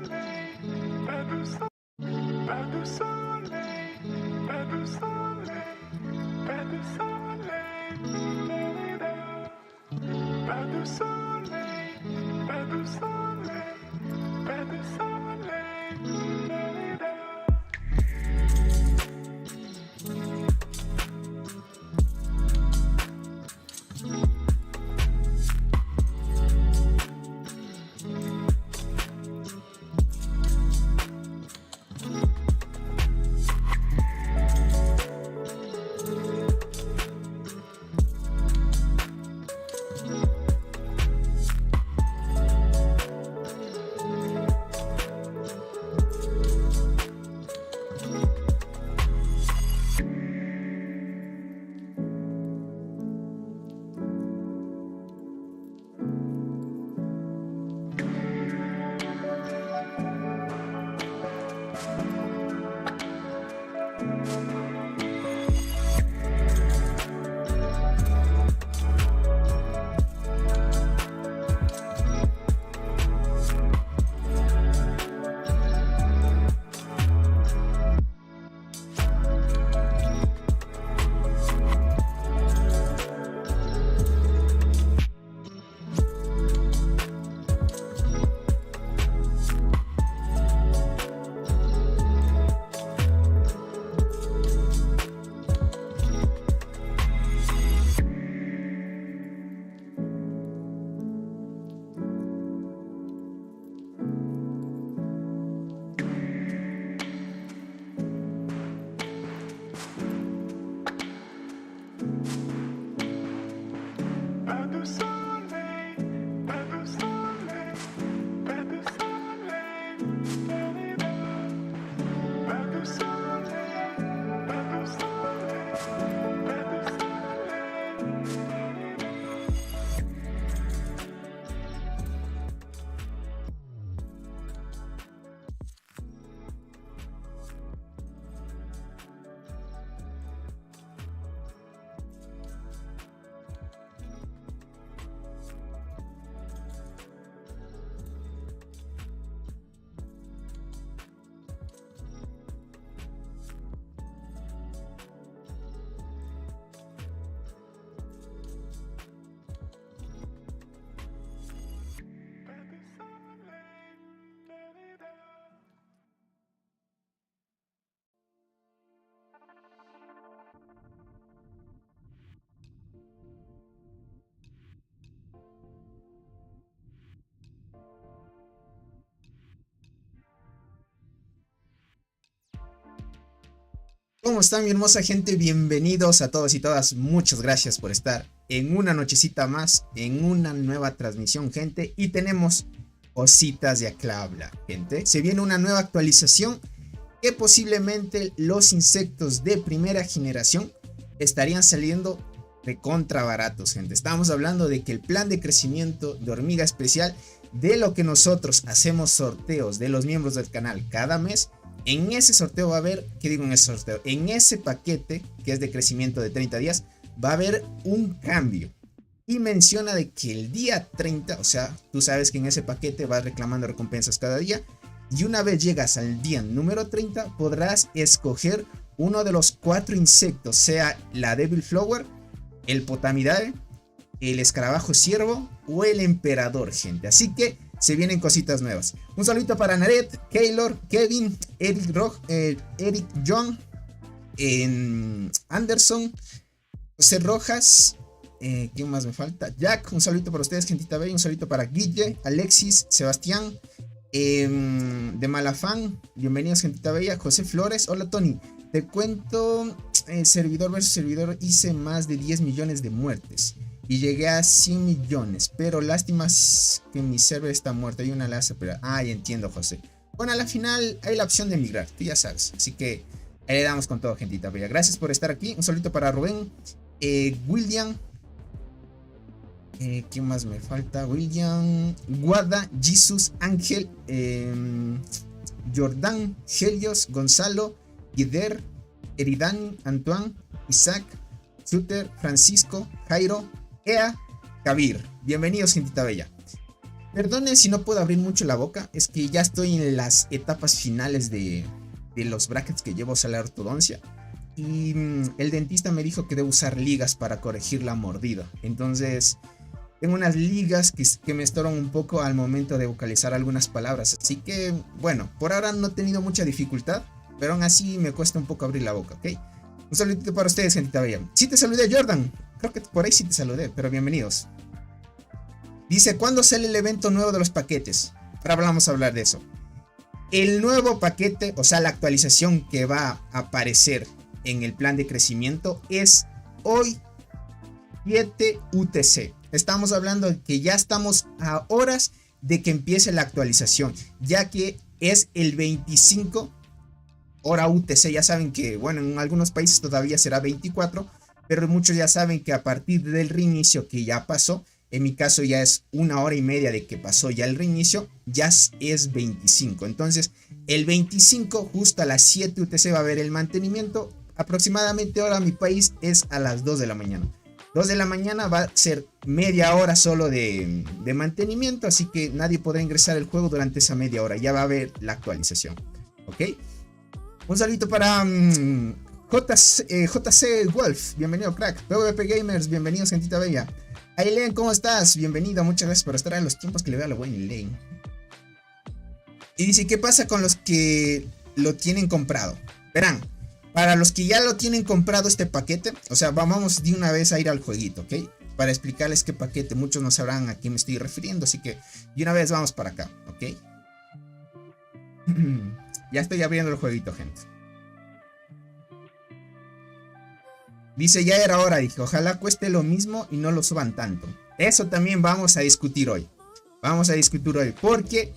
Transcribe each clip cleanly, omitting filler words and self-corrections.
Pas de soleil, pas de soleil, pas de soleil, pas de soleil, pas de soleil, pas de soleil, pas de soleil. Pas de soleil, pas de soleil, pas de soleil, pas de soleil, pas de soleil, pas de soleil. ¿Cómo están, mi hermosa gente? Bienvenidos a todos y todas. Muchas gracias por estar en una nochecita más, en una nueva transmisión, gente. Y tenemos cositas de acá hablar, gente. Se viene una nueva actualización que posiblemente los insectos de primera generación estarían saliendo recontra baratos, gente. Estamos hablando de que el plan de crecimiento de hormiga especial, de lo que nosotros hacemos sorteos de los miembros del canal cada mes, en ese sorteo va a haber, ¿qué digo en ese sorteo? En ese paquete que es de crecimiento de 30 días, va a haber un cambio. Y menciona de que el día 30, o sea, tú sabes que en ese paquete vas reclamando recompensas cada día. Y una vez llegas al día número 30, podrás escoger uno de los 4 insectos, sea la Devil Flower, el Potamidae, el escarabajo ciervo o el emperador, gente. Así que se vienen cositas nuevas. Un saludito para Naret, Keylor, Kevin, Eric John, Anderson, José Rojas. ¿Quién más me falta? Jack, un saludito para ustedes, gentita bella. Un saludito para Guille, Alexis, Sebastián, de Malafán. Bienvenidos, gentita bella. José Flores, hola Tony. Te cuento, servidor versus servidor, hice más de 10 millones de muertes. Y llegué a 100 millones. Pero lástima que mi server está muerto. Hay una laza, pero... Ah, ya entiendo, José. Bueno, a la final hay la opción de migrar. Tú ya sabes. Así que ahí le damos con todo, gentita bella. Gracias por estar aquí. Un saludito para Rubén. William. ¿Quién más me falta? William. Guada. Jesus. Ángel. Jordán. Helios. Gonzalo. Guider. Eridan. Antoine. Isaac. Shooter. Francisco. Jairo. Ea, Kabir, bienvenidos, gentita bella. Perdonen si no puedo abrir mucho la boca, es que ya estoy en las etapas finales de los brackets que llevo a la ortodoncia. Y el dentista me dijo que debo usar ligas para corregir la mordida. Entonces, tengo unas ligas que me estorban un poco al momento de vocalizar algunas palabras. Así que, bueno, por ahora no he tenido mucha dificultad, pero aún así me cuesta un poco abrir la boca, ¿ok? Un saludito para ustedes, gentita bella. Sí te saludé, Jordan. Creo que por ahí sí te saludé, pero bienvenidos. Dice, ¿cuándo sale el evento nuevo de los paquetes? Ahora vamos a hablar de eso. El nuevo paquete, o sea, la actualización que va a aparecer en el plan de crecimiento es hoy 7 UTC. Estamos hablando de que ya estamos a horas de que empiece la actualización, ya que es el 25 hora UTC. Ya saben que, bueno, en algunos países todavía será 24, pero muchos ya saben que a partir del reinicio que ya pasó, en mi caso ya es 1 hora y media de que pasó ya el reinicio, ya es 25. Entonces, el 25 justo a las 7 UTC va a haber el mantenimiento. Aproximadamente ahora mi país es a las 2 de la mañana. 2 de la mañana va a ser media hora solo de mantenimiento, así que nadie podrá ingresar al juego durante esa media hora. Ya va a haber la actualización, ¿ok? Un saludito para JC Wolf, bienvenido crack. PvP Gamers, bienvenidos gentita bella. Aileen, ¿cómo estás? Bienvenido, muchas gracias por estar en los tiempos que le veo a la buena Aileen. Y dice, ¿qué pasa con los que lo tienen comprado? Verán, para los que ya lo tienen comprado este paquete, o sea, vamos de una vez a ir al jueguito, ¿ok? Para explicarles qué paquete, muchos no sabrán a qué me estoy refiriendo, así que de una vez vamos para acá, ¿ok? Ya estoy abriendo el jueguito, gente. Dice, ya era hora, dije, ojalá cueste lo mismo y no lo suban tanto. Eso también vamos a discutir hoy. Vamos a discutir hoy, porque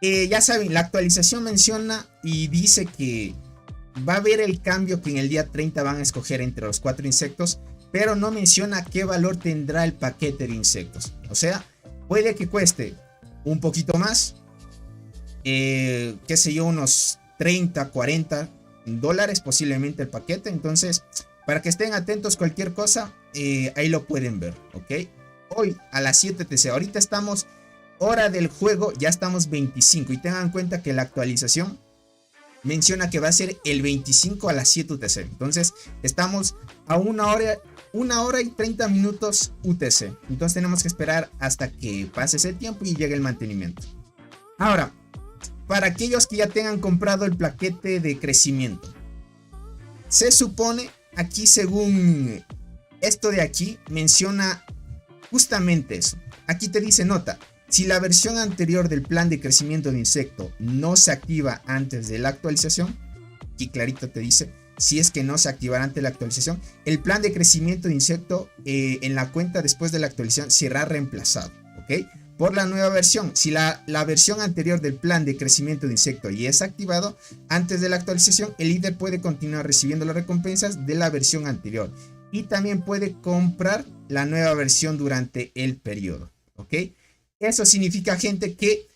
ya saben, la actualización menciona y dice que va a haber el cambio que en el día 30 van a escoger entre los 4 insectos, pero no menciona qué valor tendrá el paquete de insectos. O sea, puede que cueste un poquito más, qué sé yo, unos 30, 40 dólares posiblemente el paquete. Entonces, para que estén atentos cualquier cosa, ahí lo pueden ver, ¿ok? Hoy a las 7 TC, ahorita estamos, hora del juego, ya estamos 25 y tengan en cuenta que la actualización menciona que va a ser el 25 a las 7 UTC. Entonces estamos a 1 hora y 30 minutos UTC. Entonces tenemos que esperar hasta que pase ese tiempo y llegue el mantenimiento. Ahora, para aquellos que ya tengan comprado el paquete de crecimiento, se supone, aquí según esto de aquí, menciona justamente eso. Aquí te dice, nota, si la versión anterior del plan de crecimiento de insecto no se activa antes de la actualización, aquí clarito te dice, si es que no se activará antes de la actualización, el plan de crecimiento de insecto en la cuenta después de la actualización será reemplazado, ¿ok? Por la nueva versión. Si la versión anterior del plan de crecimiento de insecto ya es activado antes de la actualización, el líder puede continuar recibiendo las recompensas de la versión anterior y también puede comprar la nueva versión durante el periodo, ¿ok? Eso significa, gente, que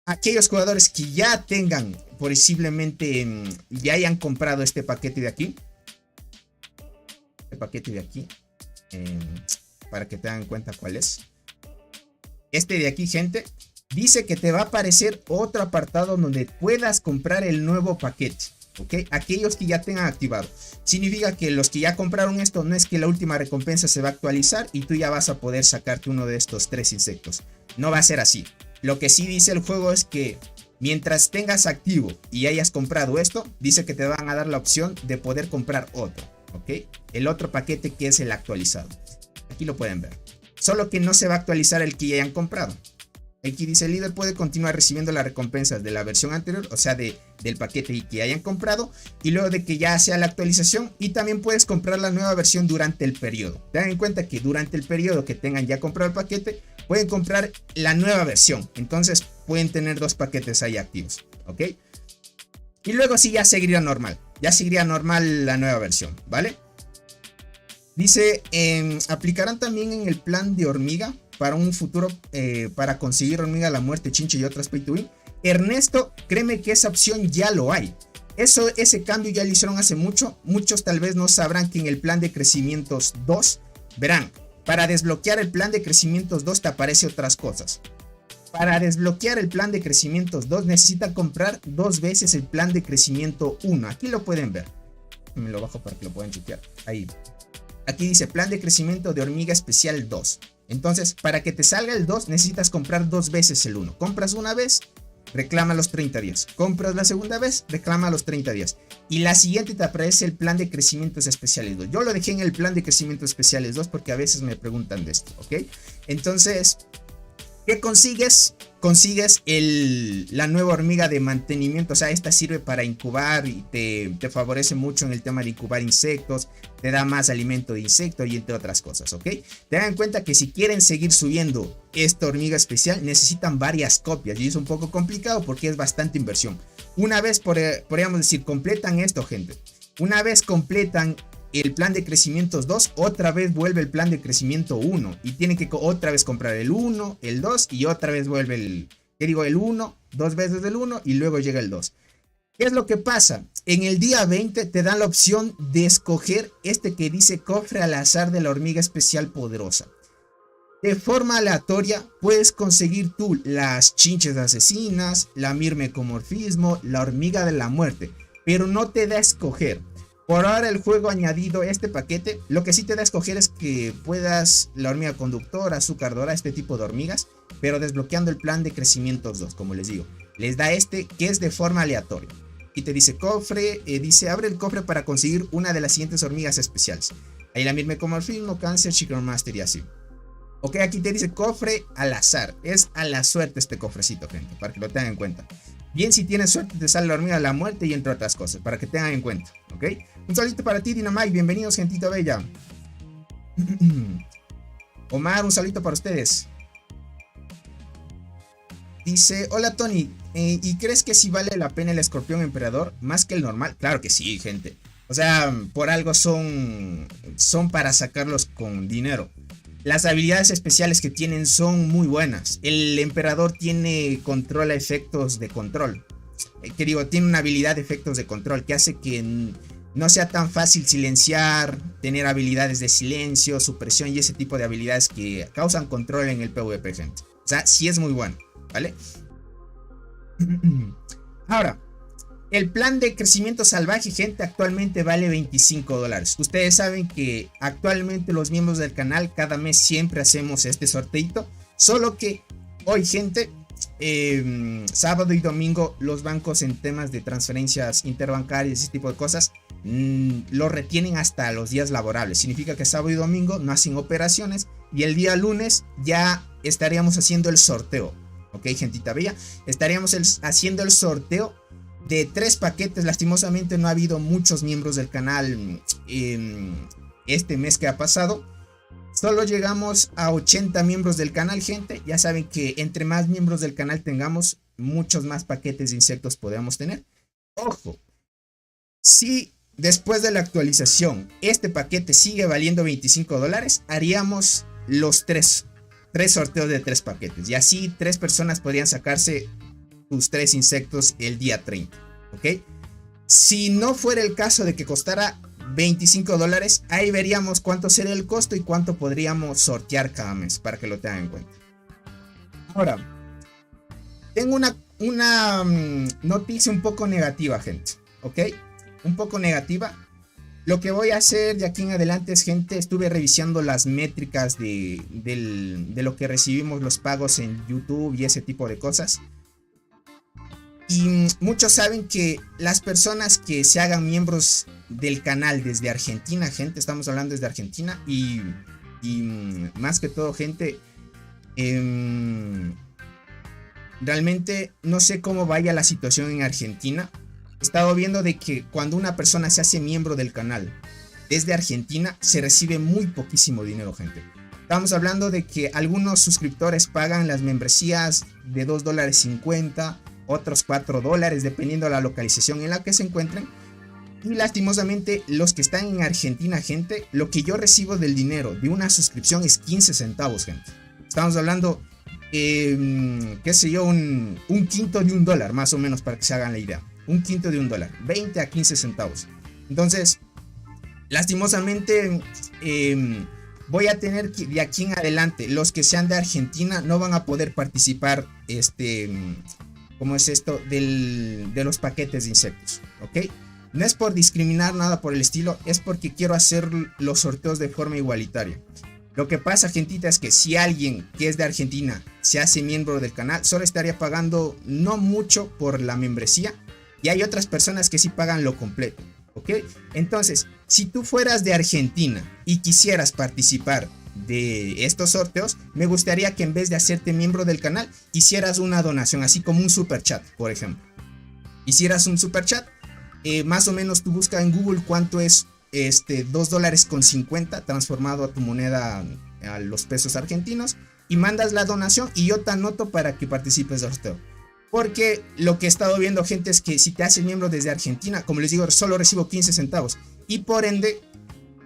aquellos jugadores que ya tengan, posiblemente ya hayan comprado este paquete de aquí, para que tengan en cuenta cuál es. Este de aquí, gente, dice que te va a aparecer otro apartado donde puedas comprar el nuevo paquete, ¿ok? Aquellos que ya tengan activado. Significa que los que ya compraron esto, no es que la última recompensa se va a actualizar y tú ya vas a poder sacarte uno de estos 3 insectos. No va a ser así. Lo que sí dice el juego es que mientras tengas activo y hayas comprado esto, dice que te van a dar la opción de poder comprar otro, ¿ok? El otro paquete que es el actualizado. Aquí lo pueden ver. Solo que no se va a actualizar el que ya hayan comprado. Aquí dice, el líder puede continuar recibiendo las recompensas de la versión anterior, o sea, del paquete que hayan comprado, y luego de que ya sea la actualización, y también puedes comprar la nueva versión durante el periodo. Tengan en cuenta que durante el periodo que tengan ya comprado el paquete, pueden comprar la nueva versión. Entonces pueden tener 2 paquetes ahí activos, ¿ok? Y luego sí ya seguiría normal. Ya seguiría normal la nueva versión, ¿vale? Dice, aplicarán también en el plan de hormiga para un futuro, para conseguir hormiga, la muerte, chinche y otras pay to win. Ernesto, créeme que esa opción ya lo hay. Ese cambio ya lo hicieron hace mucho. Muchos tal vez no sabrán que en el plan de crecimientos 2, verán, para desbloquear el plan de crecimientos 2 te aparece otras cosas. Para desbloquear el plan de crecimiento 2 necesitan comprar 2 veces el plan de crecimiento 1. Aquí lo pueden ver. Me lo bajo para que lo puedan chequear. Ahí. Aquí dice plan de crecimiento de hormiga especial 2. Entonces, para que te salga el 2 necesitas comprar 2 veces el 1. Compras una vez, reclama los 30 días. Compras la segunda vez, reclama los 30 días. Y la siguiente te aparece el plan de crecimientos especiales 2. Yo lo dejé en el plan de crecimientos especiales 2 porque a veces me preguntan de esto, ¿ok? Entonces, ¿qué consigues? Consigues la nueva hormiga de mantenimiento. O sea, esta sirve para incubar y te favorece mucho en el tema de incubar insectos. Te da más alimento de insecto y entre otras cosas, ¿ok? Tengan en cuenta que si quieren seguir subiendo esta hormiga especial necesitan varias copias. Y es un poco complicado porque es bastante inversión. Una vez, podríamos decir, completan esto, gente. Una vez completan el plan de crecimientos 2, otra vez vuelve el plan de crecimiento 1 y tienen que otra vez comprar el 1, el 2 y otra vez vuelve el 1, 2 veces el 1 y luego llega el 2. ¿Qué es lo que pasa? En el día 20 te dan la opción de escoger este que dice cofre al azar de la hormiga especial poderosa. De forma aleatoria puedes conseguir tú las chinches asesinas, la mirmecomorfismo, la hormiga de la muerte, pero no te da a escoger. Por ahora el juego ha añadido este paquete. Lo que sí te da a escoger es que puedas la hormiga conductora, azúcar dorada, este tipo de hormigas, pero desbloqueando el plan de crecimientos 2, como les digo. Les da este que es de forma aleatoria. Y te dice cofre, dice abre el cofre para conseguir una de las siguientes hormigas especiales. Ahí la mirmecomorfismo, cáncer, chicken master y así. Ok, aquí te dice cofre al azar. Es a la suerte este cofrecito, gente, para que lo tengan en cuenta. Bien, si tienes suerte te sale la hormiga de la muerte y entre otras cosas, para que tengan en cuenta, ¿ok? Un saludito para ti, Dynamite, bienvenidos, gentita bella. Omar, un saludito para ustedes. Dice, hola Tony, ¿y crees que sí vale la pena el escorpión emperador más que el normal? Claro que sí, gente. O sea, por algo son para sacarlos con dinero. Las habilidades especiales que tienen son muy buenas. El emperador tiene control a efectos de control. Tiene una habilidad de efectos de control que hace que no sea tan fácil silenciar, tener habilidades de silencio, supresión y ese tipo de habilidades que causan control en el PvP, gente. O sea, sí es muy bueno, ¿vale? Ahora, el plan de crecimiento salvaje, gente, actualmente vale $25. Ustedes saben que actualmente los miembros del canal cada mes siempre hacemos este sorteito. Solo que hoy, gente, sábado y domingo los bancos en temas de transferencias interbancarias y ese tipo de cosas lo retienen hasta los días laborables. Significa que sábado y domingo no hacen operaciones y el día lunes ya estaríamos haciendo el sorteo. Ok, gentita bella, estaríamos haciendo el sorteo de 3 paquetes. Lastimosamente no ha habido muchos miembros del canal este mes que ha pasado. Solo llegamos a 80 miembros del canal, gente. Ya saben que entre más miembros del canal tengamos, muchos más paquetes de insectos podemos tener. Ojo, si después de la actualización este paquete sigue valiendo $25, haríamos los 3 sorteos de 3 paquetes. Y así 3 personas podrían sacarse tus 3 insectos el día 30, ¿ok? Si no fuera el caso de que costara $25, ahí veríamos cuánto sería el costo y cuánto podríamos sortear cada mes, para que lo tengan en cuenta. Ahora, tengo una noticia un poco negativa, gente, ¿ok? Un poco negativa. Lo que voy a hacer de aquí en adelante es, gente, estuve revisando las métricas de lo que recibimos los pagos en YouTube y ese tipo de cosas. Y muchos saben que las personas que se hagan miembros del canal desde Argentina, gente, estamos hablando desde Argentina y más que todo, gente, realmente no sé cómo vaya la situación en Argentina. He estado viendo de que cuando una persona se hace miembro del canal desde Argentina se recibe muy poquísimo dinero, gente. Estamos hablando de que algunos suscriptores pagan las membresías de $2.50, otros $4, dependiendo de la localización en la que se encuentren. Y lastimosamente los que están en Argentina, gente, lo que yo recibo del dinero de una suscripción es 15 centavos, gente. Estamos hablando, qué sé yo, un quinto de $1, más o menos, para que se hagan la idea. Un quinto de $1, 20 a 15 centavos. Entonces, lastimosamente, voy a tener que, de aquí en adelante, los que sean de Argentina no van a poder participar, ¿cómo es esto? De los paquetes de insectos, ¿ok? No es por discriminar nada por el estilo, es porque quiero hacer los sorteos de forma igualitaria. Lo que pasa, gentita, es que si alguien que es de Argentina se hace miembro del canal, solo estaría pagando no mucho por la membresía. Y hay otras personas que sí pagan lo completo, ¿ok? Entonces, si tú fueras de Argentina y quisieras participar de estos sorteos, me gustaría que en vez de hacerte miembro del canal, hicieras una donación, así como un super chat, por ejemplo. Hicieras un super chat, más o menos tú buscas en Google cuánto es $2.50 transformado a tu moneda, a los pesos argentinos, y mandas la donación y yo te anoto para que participes del sorteo. Porque lo que he estado viendo, gente, es que si te haces miembro desde Argentina, como les digo, solo recibo 15 centavos. Y por ende,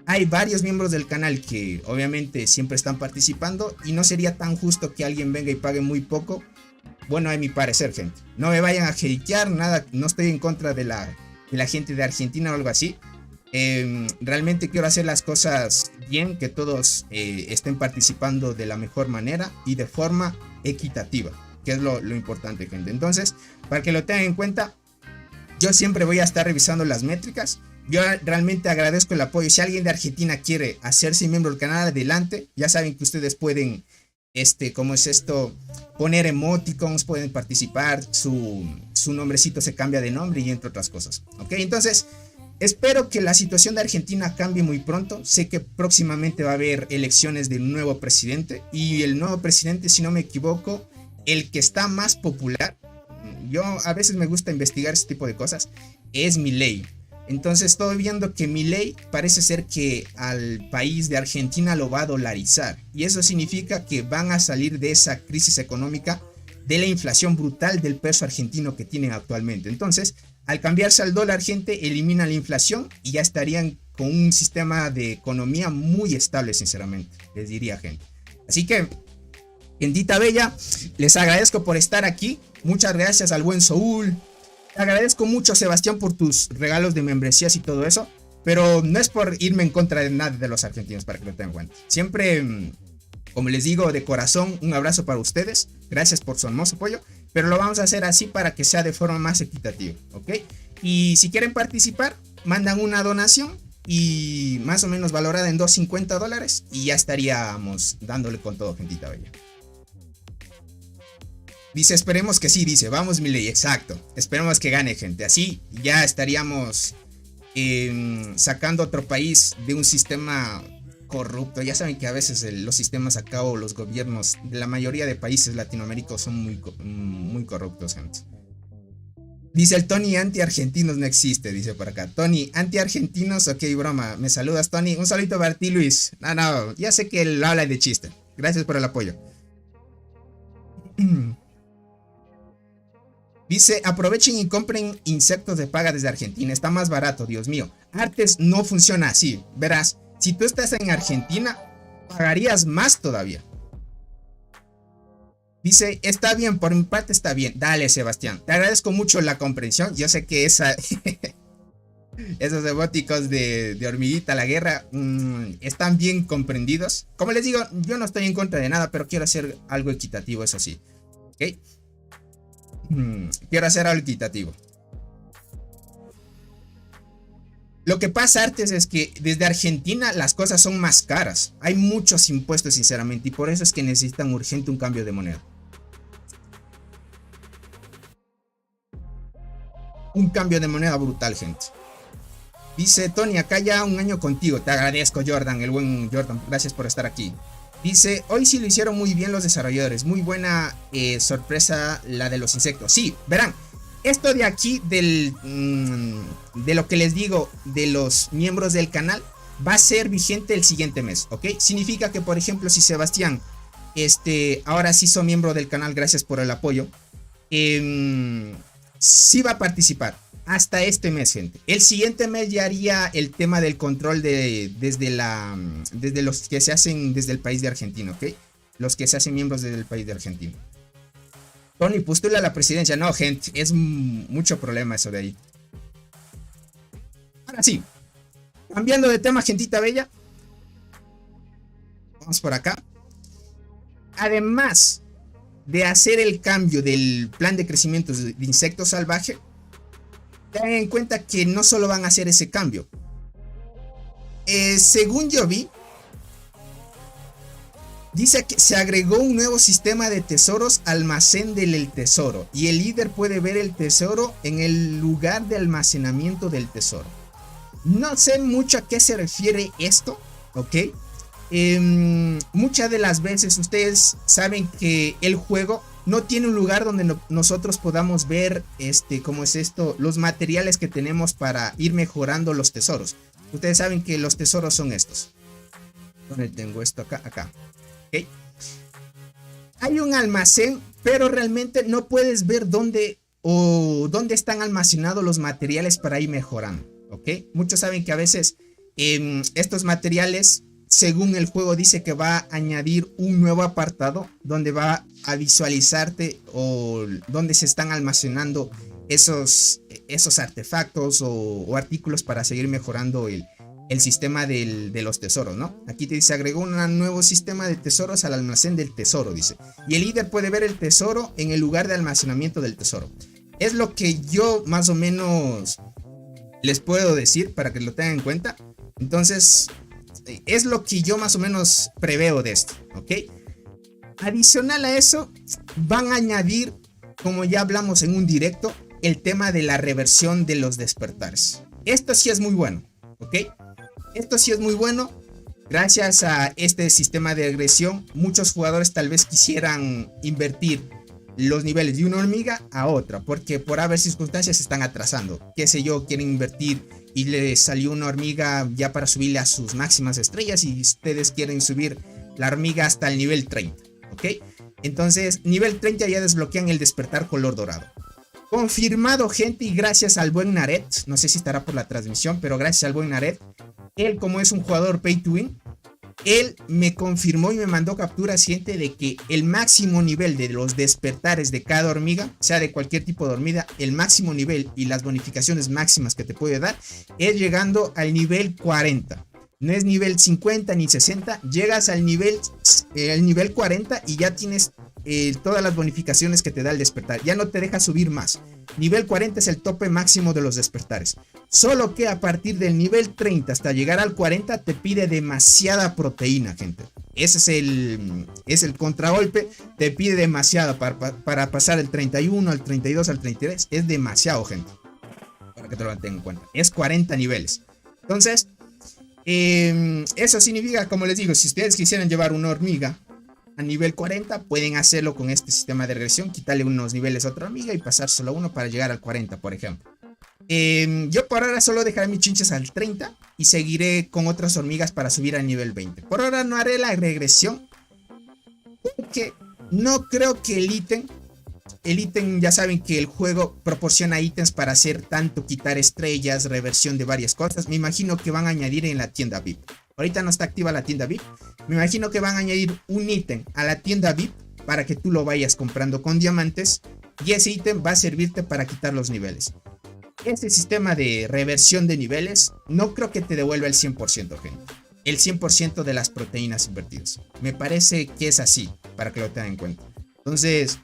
hay varios miembros del canal que obviamente siempre están participando. Y no sería tan justo que alguien venga y pague muy poco. Bueno, a mi parecer, gente. No me vayan a hatear, nada. No estoy en contra de la gente de Argentina o algo así. Realmente quiero hacer las cosas bien, que todos estén participando de la mejor manera y de forma equitativa, que es lo importante, gente. Entonces, para que lo tengan en cuenta, yo siempre voy a estar revisando las métricas. Yo realmente agradezco el apoyo. Si alguien de Argentina quiere hacerse miembro del canal, adelante. Ya saben que ustedes pueden, ¿cómo es esto? Poner emoticons, pueden participar, su nombrecito se cambia de nombre y entre otras cosas, ¿ok? Entonces, espero que la situación de Argentina cambie muy pronto. Sé que próximamente va a haber elecciones de un nuevo presidente. Y el nuevo presidente, si no me equivoco, el que está más popular, yo a veces me gusta investigar este tipo de cosas, es Milei. Entonces estoy viendo que Milei parece ser que al país de Argentina lo va a dolarizar. Y eso significa que van a salir de esa crisis económica, de la inflación brutal del peso argentino que tienen actualmente. Entonces, al cambiarse al dólar, gente, elimina la inflación y ya estarían con un sistema de economía muy estable, sinceramente, les diría, gente. Así que, gentita bella, les agradezco por estar aquí. Muchas gracias al buen Saúl. Te agradezco mucho, Sebastián, por tus regalos de membresías y todo eso. Pero no es por irme en contra de nada de los argentinos, para que lo tengan en cuenta. Siempre, como les digo, de corazón, un abrazo para ustedes. Gracias por su hermoso apoyo. Pero lo vamos a hacer así para que sea de forma más equitativa, ¿ok? Y si quieren participar, mandan una donación y más o menos valorada en $2.50 y ya estaríamos dándole con todo, gentita bella. Dice, esperemos que sí, dice, vamos Milei, exacto, esperemos que gane, gente, así ya estaríamos sacando a otro país de un sistema corrupto. Ya saben que a veces los sistemas acá o los gobiernos de la mayoría de países latinoamericanos son muy corruptos, gente. Dice el Tony anti-argentinos no existe, dice por acá. Tony, anti-argentinos, ok, broma. Me saludas, Tony. Un saludito para ti, Luis. No, ya sé que él habla de chiste. Gracias por el apoyo. Dice, aprovechen y compren insectos de paga desde Argentina. Está más barato, Dios mío. Artes no funciona así. Verás, si tú estás en Argentina, pagarías más todavía. Dice, está bien, por mi parte está bien. Dale, Sebastián. Te agradezco mucho la comprensión. Yo sé que esos emoticons de hormiguita a la guerra están bien comprendidos. Como les digo, yo no estoy en contra de nada, pero quiero hacer algo equitativo, eso sí. ¿Ok? Quiero hacer algo equitativo. Lo que pasa, Artes, es que desde Argentina las cosas son más caras. Hay muchos impuestos, sinceramente, y por eso es que necesitan urgente un cambio de moneda. Un cambio de moneda brutal, gente. Dice Tony, acá ya un año contigo. Te agradezco, Jordan, el buen Jordan. Gracias por estar aquí. Dice, hoy sí lo hicieron muy bien los desarrolladores. Muy buena sorpresa la de los insectos. Sí, verán. Esto de aquí de lo que les digo de los miembros del canal va a ser vigente el siguiente mes, ¿ok? Significa que, por ejemplo, si Sebastián ahora sí son miembro del canal, gracias por el apoyo, sí va a participar hasta este mes, gente. El siguiente mes ya haría el tema del control desde los que se hacen desde el país de Argentina, ¿ok? Los que se hacen miembros desde el país de Argentina. Tony, postula a la presidencia. No, gente, es mucho problema eso de ahí. Ahora sí, cambiando de tema, gentita bella. Vamos por acá. Además de hacer el cambio del plan de crecimiento de insecto salvaje, tengan en cuenta que no solo van a hacer ese cambio. Según yo vi, dice que se agregó un nuevo sistema de tesoros almacén del tesoro. Y el líder puede ver el tesoro en el lugar de almacenamiento del tesoro. No sé mucho a qué se refiere esto, ¿ok? Muchas de las veces ustedes saben que el juego no tiene un lugar donde nosotros podamos ver, ¿cómo es esto? Los materiales que tenemos para ir mejorando los tesoros. Ustedes saben que los tesoros son estos. ¿Dónde tengo esto? Acá. ¿Ok? Hay un almacén, pero realmente no puedes ver dónde están almacenados los materiales para ir mejorando. ¿Ok? Muchos saben que a veces estos materiales, según el juego, dice que va a añadir un nuevo apartado donde va a visualizarte o donde se están almacenando esos artefactos o artículos para seguir mejorando el sistema de los tesoros, ¿no? Aquí te dice, agregó un nuevo sistema de tesoros al almacén del tesoro, dice. Y el líder puede ver el tesoro en el lugar de almacenamiento del tesoro. Es lo que yo más o menos les puedo decir para que lo tengan en cuenta. Entonces, es lo que yo más o menos preveo de esto, ¿ok? Adicional a eso, van a añadir, como ya hablamos en un directo, el tema de la reversión de los despertares. Esto sí es muy bueno, ¿ok? Esto sí es muy bueno. Gracias a este sistema de regresión, muchos jugadores tal vez quisieran invertir los niveles de una hormiga a otra, porque por haber circunstancias se están atrasando. Qué sé yo, quieren invertir y les salió una hormiga ya para subirle a sus máximas estrellas y ustedes quieren subir la hormiga hasta el nivel 30, ¿ok? Entonces, nivel 30 ya desbloquean el despertar color dorado. Confirmado, gente, y gracias al buen Naret, no sé si estará por la transmisión, pero gracias al buen Naret, él, como es un jugador pay to win, él me confirmó y me mandó capturas, gente, de que el máximo nivel de los despertares de cada hormiga, sea de cualquier tipo de hormiga, el máximo nivel y las bonificaciones máximas que te puede dar es llegando al nivel 40. No es nivel 50 ni 60, llegas al nivel 40 y ya tienes todas las bonificaciones que te da el despertar. Ya no te deja subir más. Nivel 40 es el tope máximo de los despertares. Solo que a partir del nivel 30 hasta llegar al 40 te pide demasiada proteína, gente. Ese es el contragolpe. Te pide demasiado para pasar el 31, al 32, al 33. Es demasiado, gente. Para que te lo tengan en cuenta. Es 40 niveles. Entonces, eso significa, como les digo, si ustedes quisieran llevar una hormiga a nivel 40, pueden hacerlo con este sistema de regresión, quitarle unos niveles a otra hormiga y pasar solo uno para llegar al 40, por ejemplo. Yo por ahora solo dejaré mis chinches al 30 y seguiré con otras hormigas para subir al nivel 20. Por ahora no haré la regresión, porque no creo que el ítem, ya saben que el juego proporciona ítems para hacer tanto quitar estrellas, reversión de varias cosas. Me imagino que van a añadir en la tienda VIP. Ahorita no está activa la tienda VIP. Me imagino que van a añadir un ítem a la tienda VIP para que tú lo vayas comprando con diamantes. Y ese ítem va a servirte para quitar los niveles. Este sistema de reversión de niveles no creo que te devuelva el 100%, gente. El 100% de las proteínas invertidas. Me parece que es así, para que lo tengan en cuenta. Entonces,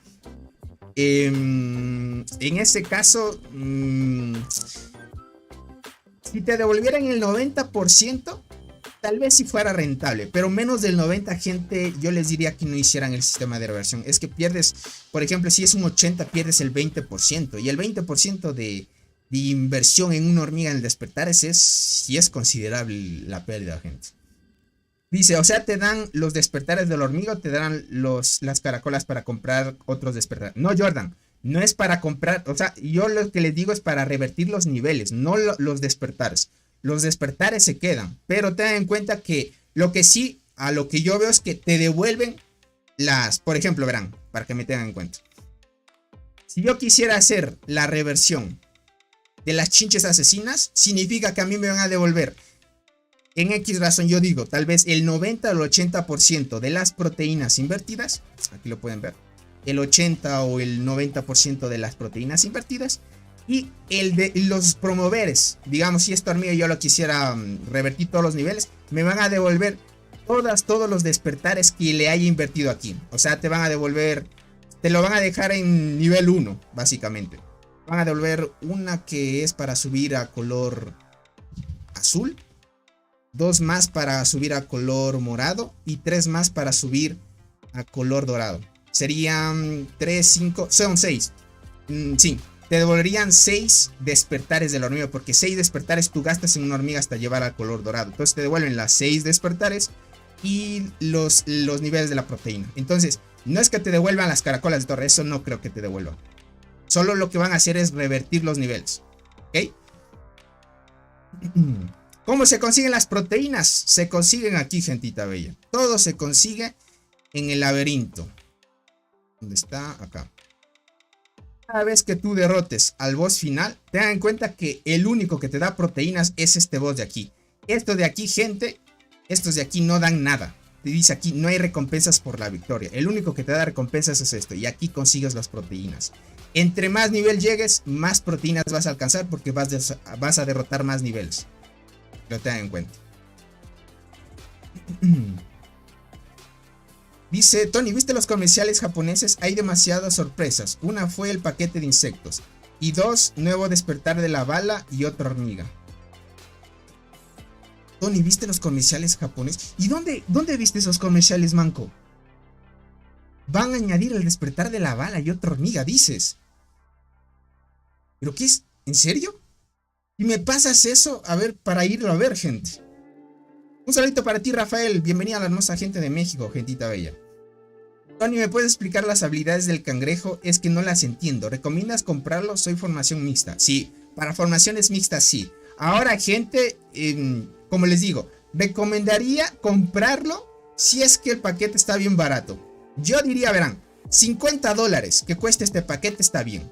en este caso, si te devolvieran el 90%, tal vez si fuera rentable, pero menos del 90%, gente, yo les diría que no hicieran el sistema de reversión. Es que pierdes, por ejemplo, si es un 80%, pierdes el 20%. Y el 20% de inversión en una hormiga en el despertar sí es considerable la pérdida, gente. Dice, o sea, te dan los despertares de la hormiga o te dan las caracolas para comprar otros despertares. No, Jordan, no es para comprar, o sea, yo lo que les digo es para revertir los niveles, no los despertares. Los despertares se quedan, pero tengan en cuenta que lo que sí, a lo que yo veo es que te devuelven por ejemplo, verán, para que me tengan en cuenta. Si yo quisiera hacer la reversión de las chinches asesinas, significa que a mí me van a devolver, en X razón yo digo, tal vez el 90 o el 80% de las proteínas invertidas, aquí lo pueden ver, el 80 o el 90% de las proteínas invertidas, y el de los promoveres, digamos, si esta hormiga yo lo quisiera revertir todos los niveles, me van a devolver todos los despertares que le haya invertido aquí. O sea, te van a devolver, te lo van a dejar en nivel 1, básicamente. Van a devolver una que es para subir a color azul, 2 más para subir a color morado y 3 más para subir a color dorado. Serían 3, 5, son 6. Sí, te devolverían 6 despertares de la hormiga, porque 6 despertares tú gastas en una hormiga hasta llevar al color dorado. Entonces te devuelven las 6 despertares y los niveles de la proteína. Entonces, no es que te devuelvan las caracolas de torre, eso no creo que te devuelvan. Solo lo que van a hacer es revertir los niveles. ¿Ok? ¿Cómo se consiguen las proteínas? Se consiguen aquí, gentita bella. Todo se consigue en el laberinto. ¿Dónde está? Acá. Cada vez que tú derrotes al boss final, tengan en cuenta que el único que te da proteínas es este boss de aquí. Esto de aquí, gente, estos de aquí no dan nada. Te dice aquí, no hay recompensas por la victoria. El único que te da recompensas es esto. Y aquí consigues las proteínas. Entre más nivel llegues, más proteínas vas a alcanzar porque vas a derrotar más niveles. Lo tengan en cuenta. Dice Tony, ¿viste los comerciales japoneses? Hay demasiadas sorpresas. Una fue el paquete de insectos. Y 2, nuevo despertar de la bala y otra hormiga. Tony, ¿viste los comerciales japoneses? ¿Y dónde viste esos comerciales, manco? Van a añadir el despertar de la bala y otra hormiga, dices. ¿Pero qué es? ¿En serio? ¿Y me pasas eso? A ver, para irlo a ver, gente. Un saludito para ti, Rafael. Bienvenida a la hermosa gente de México, gentita bella. Tony, ¿me puedes explicar las habilidades del cangrejo? Es que no las entiendo. ¿Recomiendas comprarlo? Soy formación mixta. Sí, para formaciones mixtas sí. Ahora, gente, como les digo, recomendaría comprarlo si es que el paquete está bien barato. Yo diría, verán, $50 que cueste este paquete está bien.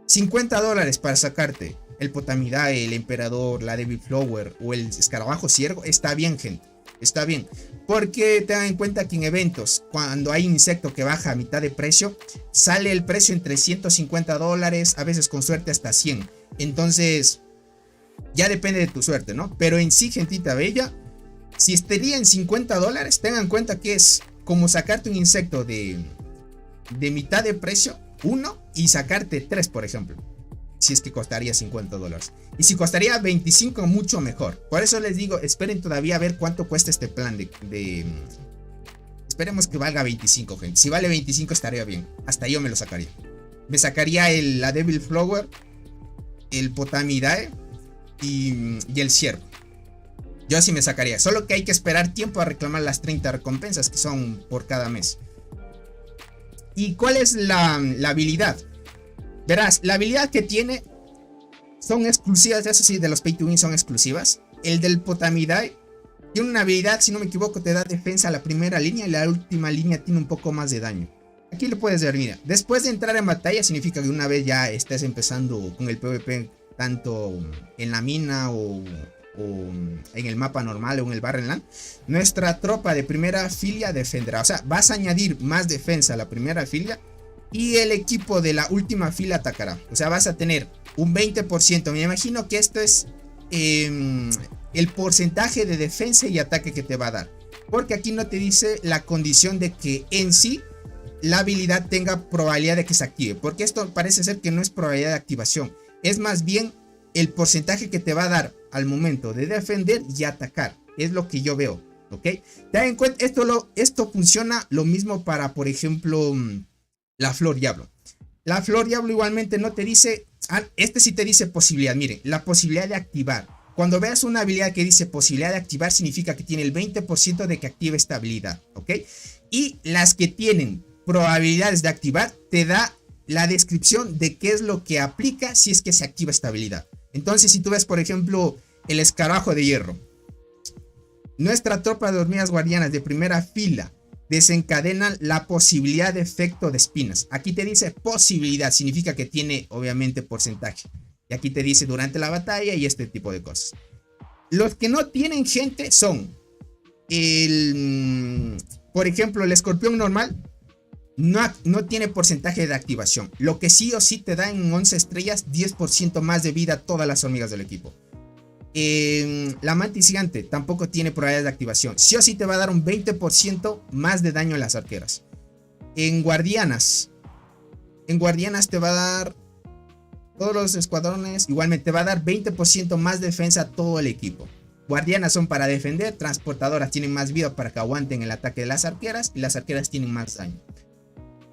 $50 para sacarte el Potamidae, el Emperador, la Devil Flower o el Escarabajo Ciervo, está bien, gente. Está bien. Porque tengan en cuenta que en eventos, cuando hay un insecto que baja a mitad de precio, sale el precio entre $150, a veces con suerte hasta 100. Entonces, ya depende de tu suerte, ¿no? Pero en sí, gentita bella, si estaría en $50, tengan en cuenta que es como sacarte un insecto de mitad de precio, uno, y sacarte 3, por ejemplo. Si es que costaría $50. Y si costaría 25, mucho mejor. Por eso les digo, esperen todavía a ver cuánto cuesta este plan Esperemos que valga 25, gente. Si vale 25 estaría bien. Hasta yo me lo sacaría. Me sacaría la Devil Flower, el Potamidae y el Ciervo. Yo sí me sacaría. Solo que hay que esperar tiempo a reclamar las 30 recompensas que son por cada mes. ¿Y cuál es la habilidad? Verás, la habilidad que tiene son exclusivas, eso sí, de los Pay to Win son exclusivas. El del Potamidae tiene una habilidad, si no me equivoco, te da defensa a la primera línea y la última línea tiene un poco más de daño. Aquí lo puedes ver, mira, después de entrar en batalla significa que una vez ya estés empezando con el PvP, tanto en la mina o en el mapa normal o en el Barren Land, nuestra tropa de primera fila defenderá. O sea, vas a añadir más defensa a la primera fila y el equipo de la última fila atacará. O sea, vas a tener un 20%. Me imagino que esto es el porcentaje de defensa y ataque que te va a dar. Porque aquí no te dice la condición de que en sí la habilidad tenga probabilidad de que se active. Porque esto parece ser que no es probabilidad de activación. Es más bien el porcentaje que te va a dar al momento de defender y atacar. Es lo que yo veo. ¿Ok? Ten en cuenta, esto funciona lo mismo para, por ejemplo, la Flor Diablo. La Flor Diablo igualmente no te dice... Este sí te dice posibilidad. Miren, la posibilidad de activar. Cuando veas una habilidad que dice posibilidad de activar, significa que tiene el 20% de que active esta habilidad. ¿Ok? Y las que tienen probabilidades de activar, te da la descripción de qué es lo que aplica si es que se activa esta habilidad. Entonces, si tú ves, por ejemplo, el Escarabajo de Hierro. Nuestra tropa de hormigas guardianas de primera fila desencadenan la posibilidad de efecto de espinas. Aquí te dice posibilidad, significa que tiene obviamente porcentaje. Y aquí te dice durante la batalla y este tipo de cosas. Los que no tienen, gente, son por ejemplo, el escorpión normal. No tiene porcentaje de activación. Lo que sí o sí te da en 11 estrellas 10% más de vida a todas las hormigas del equipo. La mantis gigante tampoco tiene probabilidades de activación. Sí o sí te va a dar un 20% más de daño a las arqueras. En guardianas te va a dar todos los escuadrones. Igualmente te va a dar 20% más defensa a todo el equipo. Guardianas son para defender. Transportadoras tienen más vida para que aguanten el ataque de las arqueras. Y las arqueras tienen más daño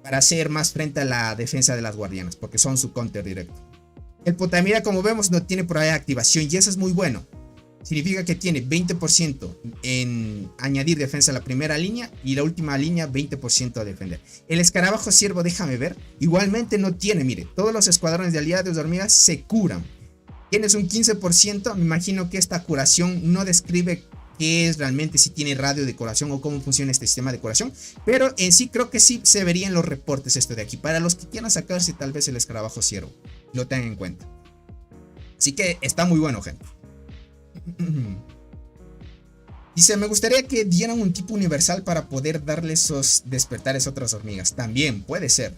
para hacer más frente a la defensa de las guardianas, porque son su counter directo. El Potamida, como vemos, no tiene probabilidad de activación y eso es muy bueno. Significa que tiene 20% en añadir defensa a la primera línea y la última línea 20% a defender. El escarabajo ciervo, déjame ver, igualmente no tiene, mire, todos los escuadrones de aliados de hormigas se curan. Tienes un 15%, me imagino que esta curación no describe qué es realmente, si tiene radio de curación o cómo funciona este sistema de curación, pero en sí creo que sí se vería en los reportes esto de aquí, para los que quieran sacarse tal vez el escarabajo ciervo, lo tengan en cuenta. Así que está muy bueno, gente. Dice, me gustaría que dieran un tipo universal para poder darle esos despertares a otras hormigas. También puede ser.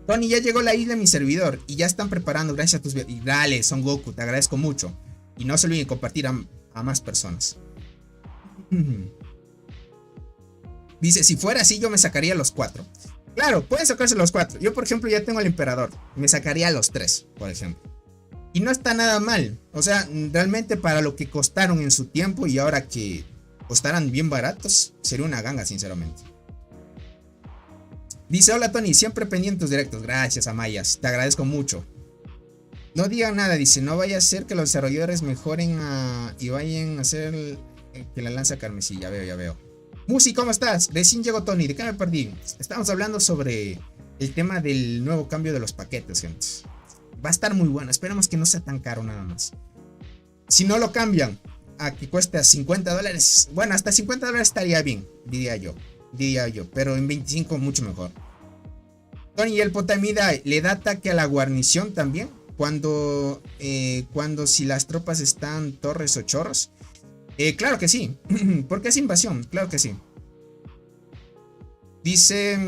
Tony, ya llegó la isla a mi servidor y ya están preparando gracias a tus videos. Y dale, Son Goku, te agradezco mucho. Y no se olviden compartir a más personas. Dice, si fuera así yo me sacaría los 4. Claro, pueden sacarse los 4. Yo por ejemplo ya tengo al emperador. Me sacaría los 3, por ejemplo. Y no está nada mal. O sea, realmente para lo que costaron en su tiempo y ahora que costaran bien baratos, sería una ganga, sinceramente. Dice, hola Tony, siempre pendientes directos. Gracias, Amayas, te agradezco mucho. No digan nada, dice, no vaya a ser que los desarrolladores mejoren y vayan a hacer que la lanza carmesí. Ya veo. Musi, ¿cómo estás? Recién llegó Tony, ¿de qué me perdí? Estamos hablando sobre el tema del nuevo cambio de los paquetes, gente. Va a estar muy bueno, esperemos que no sea tan caro nada más. Si no lo cambian a que cueste $50, bueno, hasta $50 estaría bien, diría yo, pero en 25 mucho mejor. Tony, ¿y el Potamida le da ataque a la guarnición también? Cuando si las tropas están torres o chorros. Claro que sí, porque es invasión, claro que sí. Dice,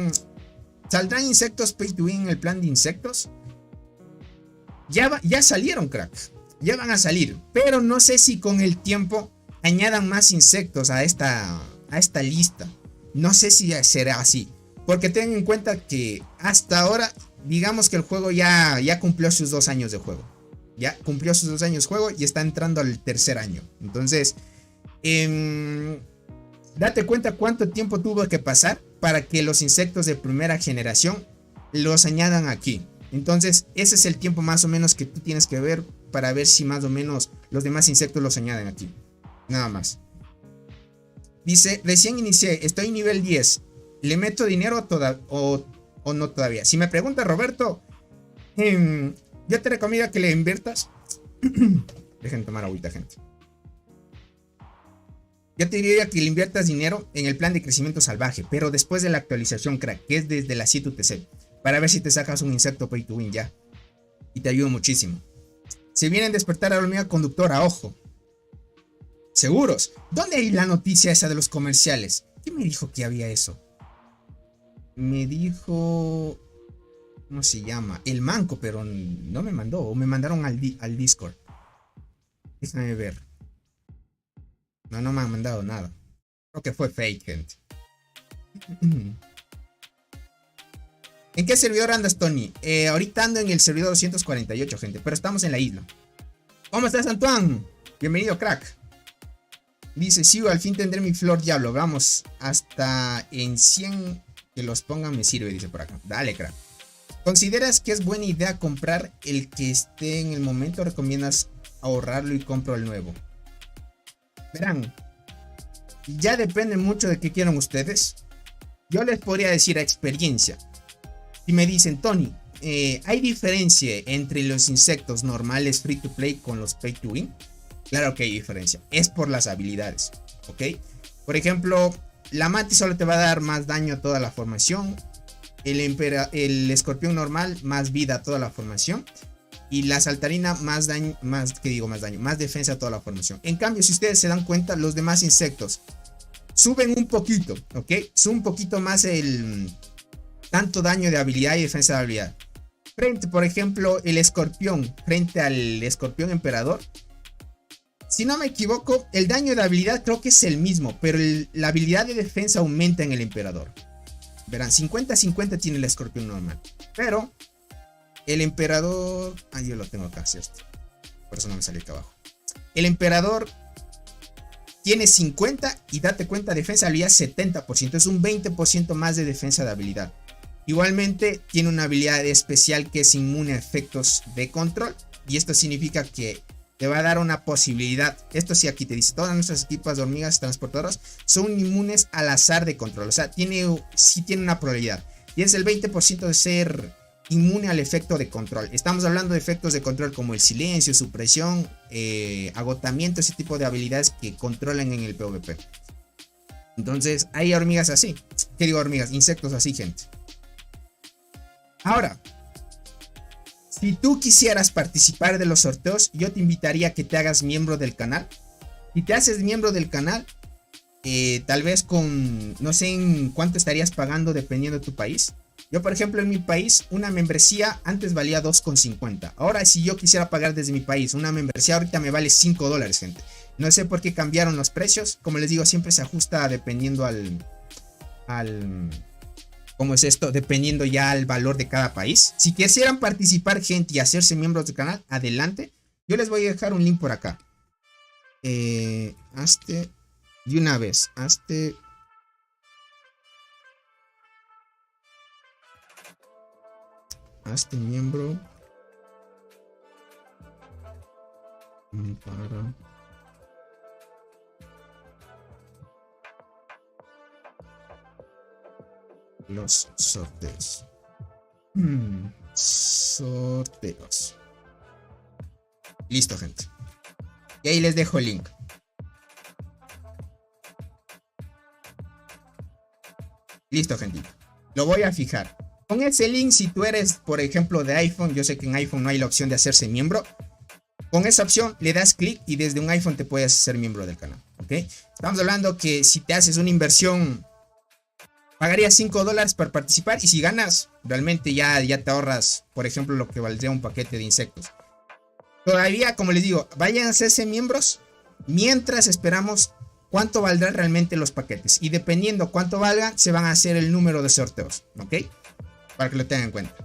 ¿saldrán insectos pay to win en el plan de insectos? Ya salieron, crack. Ya van a salir. Pero no sé si con el tiempo añadan más insectos a esta lista. No sé si será así. Porque tengan en cuenta que hasta ahora, digamos que el juego ya cumplió sus 2 años de juego. Ya cumplió sus 2 años de juego y está entrando al tercer año. Entonces, date cuenta cuánto tiempo tuvo que pasar para que los insectos de primera generación los añadan aquí. Entonces ese es el tiempo más o menos que tú tienes que ver para ver si más o menos los demás insectos los añaden aquí. Nada más. Dice, recién inicié, estoy nivel 10. ¿Le meto dinero o no todavía? Si me pregunta Roberto, yo te recomiendo que le inviertas. Dejen tomar agüita, gente. Yo te diría que le inviertas dinero en el plan de crecimiento salvaje, pero después de la actualización, crack, que es desde la 7 UTC, para ver si te sacas un insecto pay to win ya. Y te ayuda muchísimo. Se vienen a despertar a la hormiga conductora, ojo. ¿Seguros? ¿Dónde hay la noticia esa de los comerciales? ¿Quién me dijo que había eso? Me dijo... ¿cómo se llama? El Manco, pero no me mandó. O me mandaron al Discord. Déjame ver. No me han mandado nada. Creo que fue fake, gente. ¿En qué servidor andas, Tony? Ahorita ando en el servidor 248, gente. Pero estamos en la isla. ¿Cómo estás, Antoine? Bienvenido, crack. Dice, sí, al fin tendré mi flor diablo. Vamos, hasta en 100 que los pongan me sirve, dice por acá. Dale, crack. ¿Consideras que es buena idea comprar el que esté en el momento? ¿Recomiendas ahorrarlo y compro el nuevo? Verán, ya depende mucho de qué quieran ustedes. Yo les podría decir a experiencia. Si me dicen, Tony, ¿hay diferencia entre los insectos normales free to play con los pay to win? Claro que hay diferencia. Es por las habilidades, ¿ok? Por ejemplo, la mantis solo te va a dar más daño a toda la formación. El escorpión normal, más vida a toda la formación. Y la saltarina, más daño, más defensa a toda la formación. En cambio, si ustedes se dan cuenta, los demás insectos suben un poquito, ¿ok? Suben un poquito más el tanto daño de habilidad y defensa de habilidad. Frente, por ejemplo, el escorpión, frente al escorpión emperador, Si no me equivoco, el daño de habilidad creo que es el mismo, pero la habilidad de defensa aumenta en el emperador. Verán, 50-50 tiene el escorpión normal. Pero el emperador... Ah, yo lo tengo acá, ¿cierto? Por eso no me salió acá abajo. El emperador tiene 50 y date cuenta, defensa de habilidad 70%. Es un 20% más de defensa de habilidad. Igualmente tiene una habilidad especial que es inmune a efectos de control. Y esto significa que te va a dar una posibilidad. Esto sí, aquí te dice, todas nuestras equipas de hormigas transportadoras son inmunes al azar de control. O sea, sí tiene una probabilidad. Y es el 20% de ser inmune al efecto de control. Estamos hablando de efectos de control como el silencio, supresión, agotamiento, ese tipo de habilidades que controlan en el PvP. Entonces, hay hormigas así. ¿Qué digo hormigas? Insectos así, gente. Ahora, si tú quisieras participar de los sorteos, yo te invitaría a que te hagas miembro del canal. Si te haces miembro del canal, tal vez con, no sé en cuánto estarías pagando dependiendo de tu país. Yo, por ejemplo, en mi país, una membresía antes valía 2,50. Ahora, si yo quisiera pagar desde mi país, una membresía ahorita me vale $5, gente. No sé por qué cambiaron los precios. Como les digo, siempre se ajusta dependiendo ¿cómo es esto? Dependiendo ya al valor de cada país. Si quisieran participar, gente, y hacerse miembros del canal, adelante. Yo les voy a dejar un link por acá. Hazte de una vez. Hazte miembro para los sorteos. Sorteos. Listo, gente. Y ahí les dejo el link. Listo, gente. Lo voy a fijar. Con ese link, si tú eres, por ejemplo, de iPhone, yo sé que en iPhone no hay la opción de hacerse miembro. Con esa opción le das clic y desde un iPhone te puedes hacer miembro del canal. ¿Ok? Estamos hablando que si te haces una inversión, pagarías $5 para participar. Y si ganas, realmente ya te ahorras, por ejemplo, lo que valdría un paquete de insectos. Todavía, como les digo, vayan a hacerse miembros mientras esperamos cuánto valdrán realmente los paquetes. Y dependiendo cuánto valgan, se van a hacer el número de sorteos. ¿Ok? Para que lo tengan en cuenta.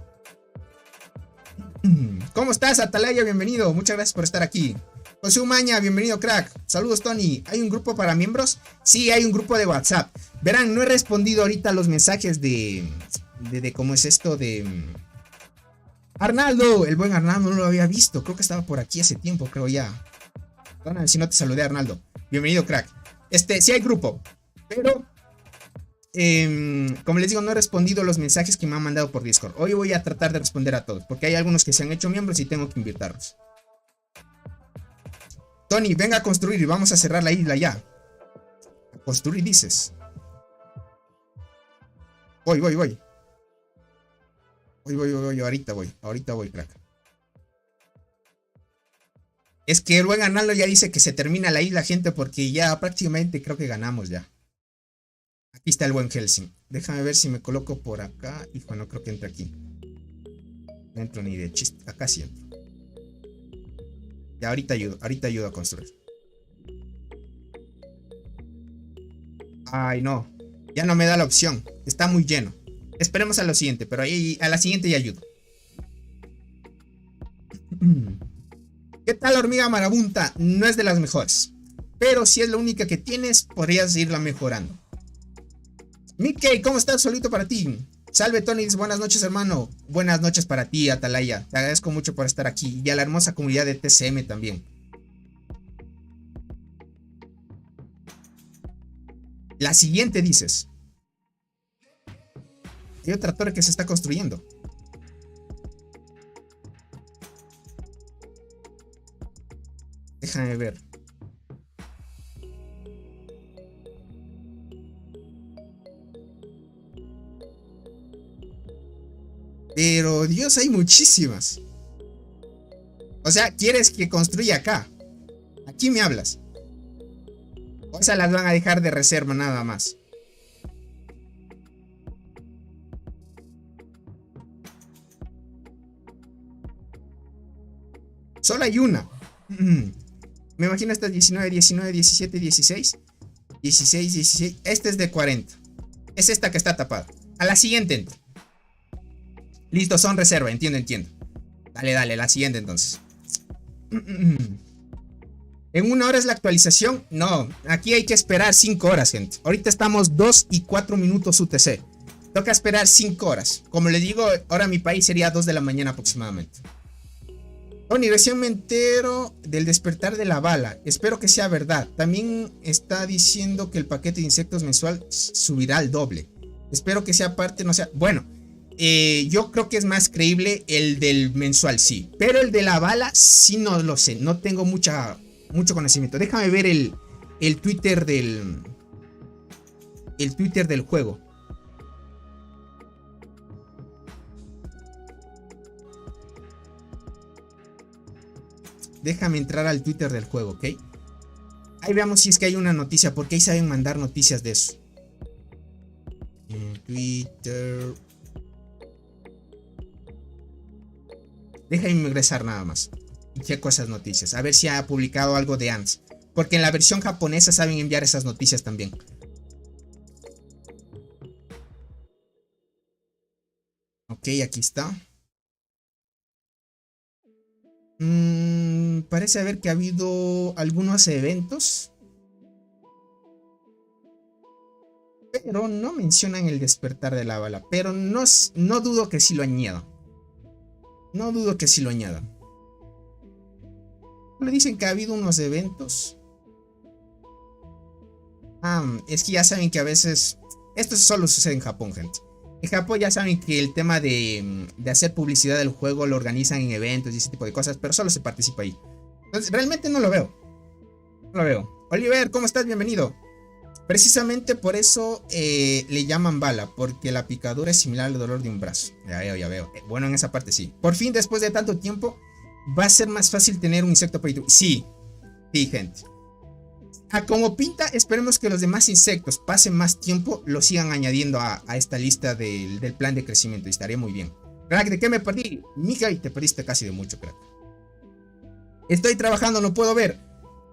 ¿Cómo estás, Atalaya? Bienvenido. Muchas gracias por estar aquí. José Umaña, bienvenido, crack. Saludos, Tony. ¿Hay un grupo para miembros? Sí, hay un grupo de WhatsApp. Verán, no he respondido ahorita los mensajes de ¿cómo es esto? De Arnaldo. El buen Arnaldo no lo había visto. Creo que estaba por aquí hace tiempo, creo ya. Bueno, si no te saludé, Arnaldo. Bienvenido, crack. Sí hay grupo. Pero como les digo, no he respondido los mensajes que me han mandado por Discord. Hoy voy a tratar de responder a todos, porque hay algunos que se han hecho miembros y tengo que invitarlos. Tony, venga a construir y vamos a cerrar la isla ya. A construir, dices. Voy. Ahorita voy, crack. Es que el buen Arnaldo ya dice que se termina la isla, gente, porque ya prácticamente creo que ganamos ya. Aquí está el buen Helsing. Déjame ver si me coloco por acá. Hijo, no creo que entre aquí. No entro ni de chiste. Acá sí entro. Ya, ahorita ayudo a construir. Ay, no. Ya no me da la opción. Está muy lleno. Esperemos a lo siguiente, pero ahí a la siguiente ya ayudo. ¿Qué tal, hormiga marabunta? No es de las mejores, pero si es la única que tienes, podrías irla mejorando. Mickey, ¿cómo estás? Solito para ti. Salve, Tony, buenas noches, hermano. Buenas noches para ti, Atalaya. Te agradezco mucho por estar aquí. Y a la hermosa comunidad de TCM también. La siguiente dices. Hay otra torre que se está construyendo. Déjame ver. Pero Dios, hay muchísimas. O sea, ¿quieres que construya acá? Aquí me hablas. O esas las van a dejar de reserva nada más. Solo hay una. Me imagino estas 19, 19, 17, 16. 16, 16. Este es de 40. Es esta que está tapada. A la siguiente entro. Listo, son reserva. Entiendo. Dale, dale, la siguiente entonces. ¿En una hora es la actualización? No, aquí hay que esperar 5 horas, gente. Ahorita estamos 2 y 4 minutos UTC. Toca esperar 5 horas. Como les digo, ahora mi país sería 2 de la mañana aproximadamente. Tony, recién me entero del despertar de la bala. Espero que sea verdad. También está diciendo que el paquete de insectos mensual subirá al doble. Espero que sea parte, no sea... Bueno, yo creo que es más creíble el del mensual, sí. Pero el de la bala, sí no lo sé. No tengo mucho conocimiento. Déjame ver el Twitter del... El Twitter del juego. Déjame entrar al Twitter del juego, ¿ok? Ahí veamos si es que hay una noticia, porque ahí saben mandar noticias de eso. En Twitter. Déjame ingresar nada más. Y checo esas noticias. A ver si ha publicado algo de ANS. Porque en la versión japonesa saben enviar esas noticias también. Ok, aquí está. Parece haber que ha habido algunos eventos, pero no mencionan el despertar de la bala. Pero no dudo que sí lo añadan. No dudo que sí lo añadan. Me dicen que ha habido unos eventos. Es que ya saben que a veces... Esto solo sucede en Japón, gente. En Japón ya saben que el tema de hacer publicidad del juego lo organizan en eventos y ese tipo de cosas, pero solo se participa ahí. Entonces, realmente no lo veo. No lo veo. Oliver, ¿cómo estás? Bienvenido. Precisamente por eso le llaman bala, porque la picadura es similar al dolor de un brazo. Ya veo. Bueno, en esa parte sí. Por fin, después de tanto tiempo, va a ser más fácil tener un insecto para... Sí, gente. Como pinta, esperemos que los demás insectos pasen más tiempo, lo sigan añadiendo a esta lista del plan de crecimiento. Y estaría muy bien. Crack, ¿de qué me perdí? Miguel, te perdiste casi de mucho, crack. Estoy trabajando, no puedo ver.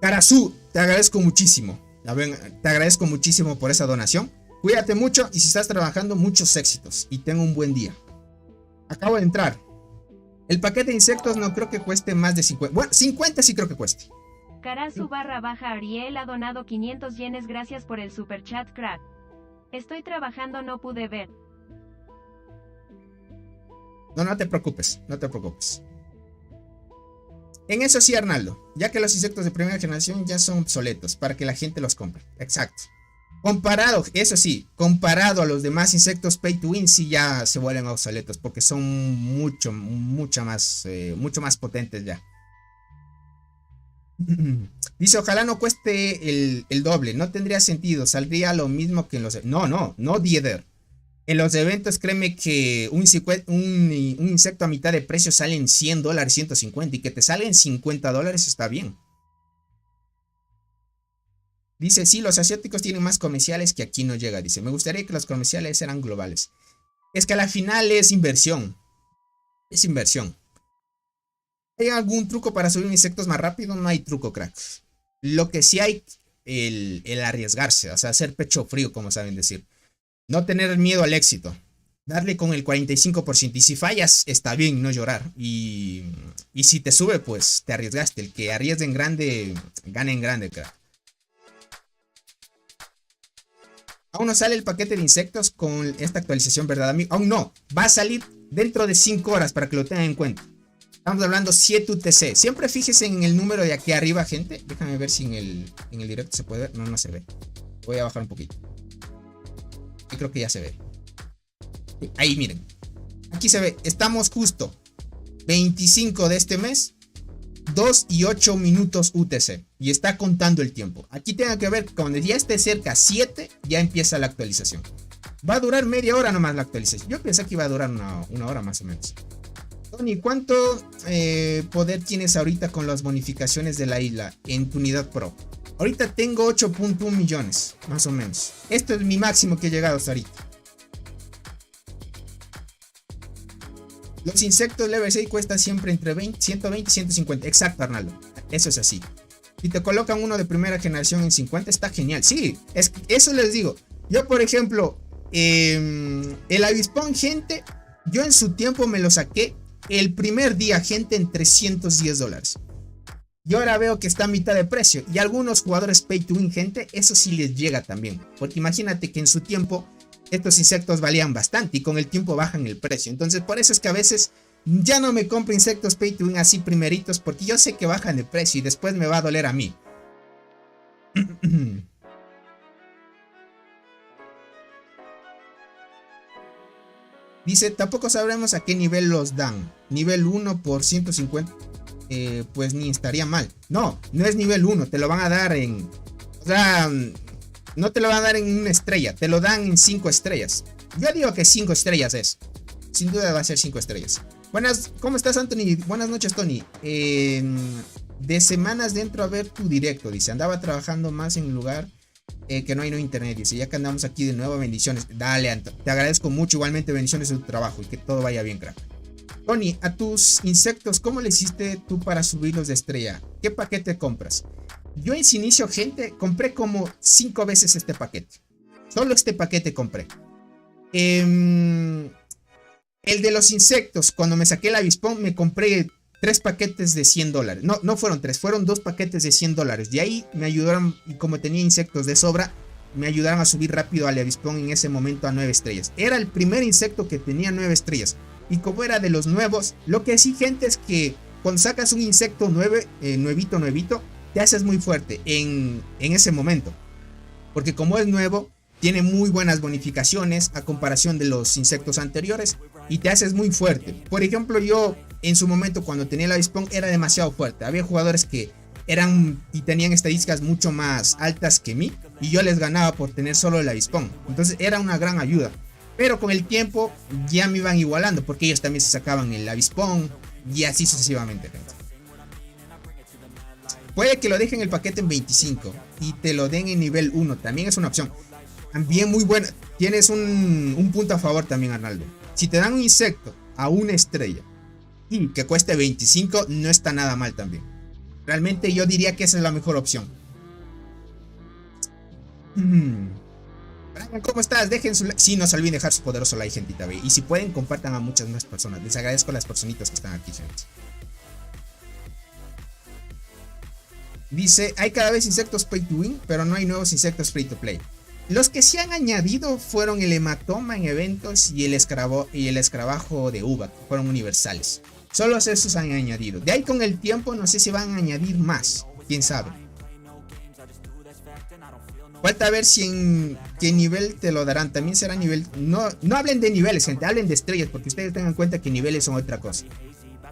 Karasu, te agradezco muchísimo. Te agradezco muchísimo por esa donación. Cuídate mucho y si estás trabajando, muchos éxitos. Y tenga un buen día. Acabo de entrar. El paquete de insectos no creo que cueste más de 50. Bueno, 50 sí creo que cueste. Karasu _ Ariel ha donado 500 yenes, gracias por el superchat, crack. Estoy trabajando, no pude ver. No te preocupes, no te preocupes. En eso sí, Arnaldo, ya que los insectos de primera generación ya son obsoletos para que la gente los compre. Exacto. Comparado, eso sí, comparado a los demás insectos pay to win, sí ya se vuelven obsoletos porque son mucho más potentes ya. Dice, ojalá no cueste el doble, no tendría sentido, saldría lo mismo que en los... No, Dieder. En los eventos, créeme que un insecto a mitad de precio sale en $100, 150, y que te salga en $50 está bien. Dice, sí, los asiáticos tienen más comerciales que aquí no llega. Dice, me gustaría que los comerciales eran globales. Es que a la final es inversión. Es inversión. ¿Hay algún truco para subir insectos más rápido? No hay truco, crack. Lo que sí hay, el arriesgarse, o sea, hacer pecho frío, como saben decir. No tener miedo al éxito. Darle con el 45%. Y si fallas, está bien, no llorar. Y si te sube, pues te arriesgaste. El que arriesga en grande, gana en grande, crack. Aún no sale el paquete de insectos con esta actualización, ¿verdad, amigo? Aún no. Va a salir dentro de 5 horas para que lo tengan en cuenta. Estamos hablando 7 UTC. Siempre fíjense en el número de aquí arriba, gente. Déjame ver si en el directo se puede ver. No se ve. Voy a bajar un poquito. Yo creo que ya se ve. Ahí miren. Aquí se ve. Estamos justo 25 de este mes. 2 y 8 minutos UTC. Y está contando el tiempo. Aquí tengo que ver. Cuando ya esté cerca 7. Ya empieza la actualización. Va a durar media hora nomás la actualización. Yo pensé que iba a durar una hora más o menos. Tony, ¿cuánto poder tienes ahorita con las bonificaciones de la isla en tu unidad pro? Ahorita tengo 8.1 millones, más o menos. Esto es mi máximo que he llegado hasta ahorita. Los insectos level 6 cuestan siempre entre 120 y 150. Exacto, Arnaldo. Eso es así. Si te colocan uno de primera generación en 50, está genial. Sí, eso les digo. Yo, por ejemplo, el avispón, gente, yo en su tiempo me lo saqué el primer día, gente, en $310. Y ahora veo que está a mitad de precio. Y algunos jugadores pay to win, gente, eso sí les llega también. Porque imagínate que en su tiempo estos insectos valían bastante y con el tiempo bajan el precio. Entonces por eso es que a veces ya no me compro insectos pay to win así primeritos, porque yo sé que bajan de precio y después me va a doler a mí. Dice, tampoco sabremos a qué nivel los dan. Nivel 1 por 150. Pues ni estaría mal. No, no es nivel 1. Te lo van a dar en... O sea, no te lo van a dar en una estrella. Te lo dan en 5 estrellas. Yo digo que 5 estrellas es. Sin duda va a ser 5 estrellas. Buenas, ¿cómo estás, Anthony? Buenas noches, Tony. De semanas dentro a ver tu directo. Dice, andaba trabajando más en un lugar que no hay internet. Dice, ya que andamos aquí de nuevo, bendiciones. Dale, Anthony. Te agradezco mucho. Igualmente, bendiciones de tu trabajo y que todo vaya bien, crack. Tony, a tus insectos, ¿cómo le hiciste tú para subirlos de estrella? ¿Qué paquete compras? Yo en su inicio, gente, compré como 5 veces este paquete. Solo este paquete compré. El de los insectos, cuando me saqué el avispón, me compré 3 paquetes de $100. No fueron 3, fueron 2 paquetes de $100. De ahí me ayudaron, y como tenía insectos de sobra, me ayudaron a subir rápido al avispón en ese momento a 9 estrellas. Era el primer insecto que tenía 9 estrellas. Y como era de los nuevos, lo que sí, gente, es que cuando sacas un insecto nuevito, te haces muy fuerte en ese momento. Porque como es nuevo, tiene muy buenas bonificaciones a comparación de los insectos anteriores y te haces muy fuerte. Por ejemplo, yo en su momento cuando tenía el avispón era demasiado fuerte. Había jugadores que eran y tenían estadísticas mucho más altas que mí y yo les ganaba por tener solo el avispón. Entonces era una gran ayuda. Pero con el tiempo ya me iban igualando porque ellos también se sacaban el avispón y así sucesivamente, gente. Puede que lo dejen el paquete en 25 y te lo den en nivel 1. También es una opción. También muy buena. Tienes un punto a favor también, Arnaldo. Si te dan un insecto a 1 estrella y que cueste 25, no está nada mal también. Realmente yo diría que esa es la mejor opción. ¿Cómo estás? Dejen su like. Sí, no se olviden dejar su poderoso like, gentita. Y si pueden, compartan a muchas más personas. Les agradezco a las personitas que están aquí, gente. Dice, hay cada vez insectos pay to win, pero no hay nuevos insectos free to play. Los que se han añadido fueron el hematoma en eventos y el escarabajo de uva, que fueron universales. Solo esos han añadido. De ahí con el tiempo no sé si van a añadir más. Quién sabe. Falta ver si en qué nivel te lo darán. También será nivel... No hablen de niveles, gente. Hablen de estrellas, porque ustedes tengan en cuenta que niveles son otra cosa.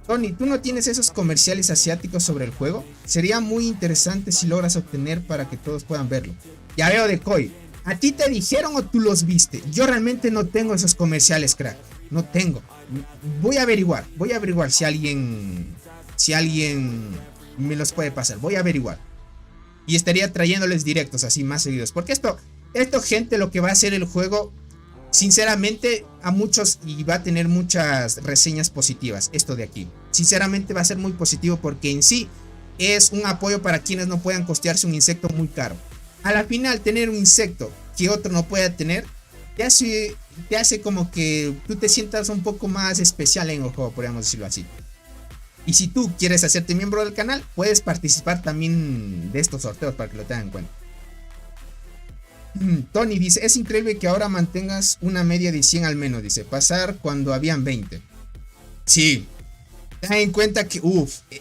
Tony, ¿tú no tienes esos comerciales asiáticos sobre el juego? Sería muy interesante si logras obtener para que todos puedan verlo. Ya veo de Koi. ¿A ti te dijeron o tú los viste? Yo realmente no tengo esos comerciales, crack. No tengo. Voy a averiguar si alguien me los puede pasar. Voy a averiguar. Y estaría trayéndoles directos así más seguidos. Porque esto, gente, lo que va a hacer el juego, sinceramente, a muchos, y va a tener muchas reseñas positivas, esto de aquí. Sinceramente va a ser muy positivo porque en sí es un apoyo para quienes no puedan costearse un insecto muy caro. A la final, tener un insecto que otro no pueda tener, te hace como que tú te sientas un poco más especial en el juego, podríamos decirlo así. Y si tú quieres hacerte miembro del canal, puedes participar también de estos sorteos para que lo tengan en cuenta. Tony dice, es increíble que ahora mantengas una media de 100 al menos, dice, pasar cuando habían 20. Sí, ten en cuenta que,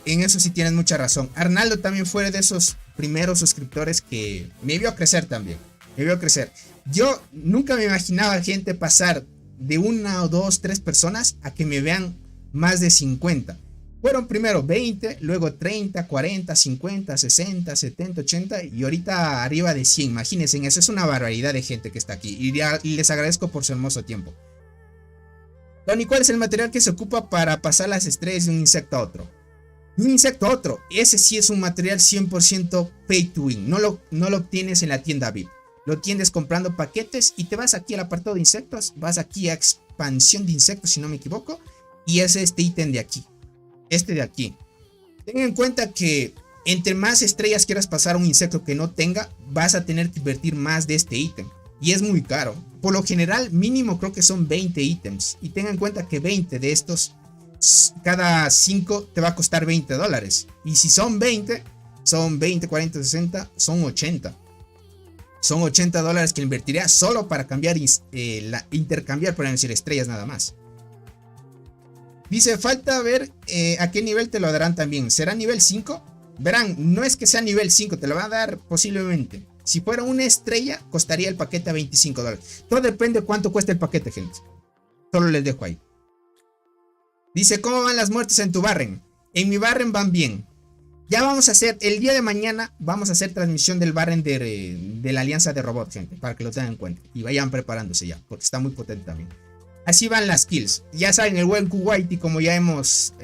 en eso sí tienes mucha razón. Arnaldo también fue de esos primeros suscriptores que me vio crecer también. Me vio crecer. Yo nunca me imaginaba, gente, pasar de 1 o 2, 3 personas a que me vean más de 50. Fueron primero 20, luego 30, 40, 50, 60, 70, 80 y ahorita arriba de 100. Imagínense, eso es una barbaridad de gente que está aquí. Y les agradezco por su hermoso tiempo. Tony, ¿cuál es el material que se ocupa para pasar las estrellas de un insecto a otro? De un insecto a otro. Ese sí es un material 100% pay to win. No lo obtienes en la tienda VIP. Lo obtienes comprando paquetes y te vas aquí al apartado de insectos. Vas aquí a expansión de insectos, si no me equivoco. Y es este ítem de aquí. Este de aquí. Ten en cuenta que entre más estrellas quieras pasar a un insecto que no tenga, vas a tener que invertir más de este ítem. Y es muy caro. Por lo general, mínimo creo que son 20 ítems. Y tengan en cuenta que 20 de estos, cada 5 te va a costar $20. Y si son 20, son 20, 40, 60, son 80. Son $80 que invertiría solo para cambiar, intercambiar, por decir, estrellas nada más. Dice, falta ver a qué nivel te lo darán también. ¿Será nivel 5? Verán, no es que sea nivel 5, te lo va a dar posiblemente. Si fuera una estrella, costaría el paquete a $25. Todo depende de cuánto cuesta el paquete, gente. Solo les dejo ahí. Dice, ¿cómo van las muertes en tu Barren? En mi Barren van bien. Ya vamos a hacer, el día de mañana, vamos a hacer transmisión del Barren de la Alianza de Robot, gente. Para que lo tengan en cuenta. Y vayan preparándose ya, porque está muy potente también. Así van las kills. Ya saben, el buen Kuwaiti, como ya hemos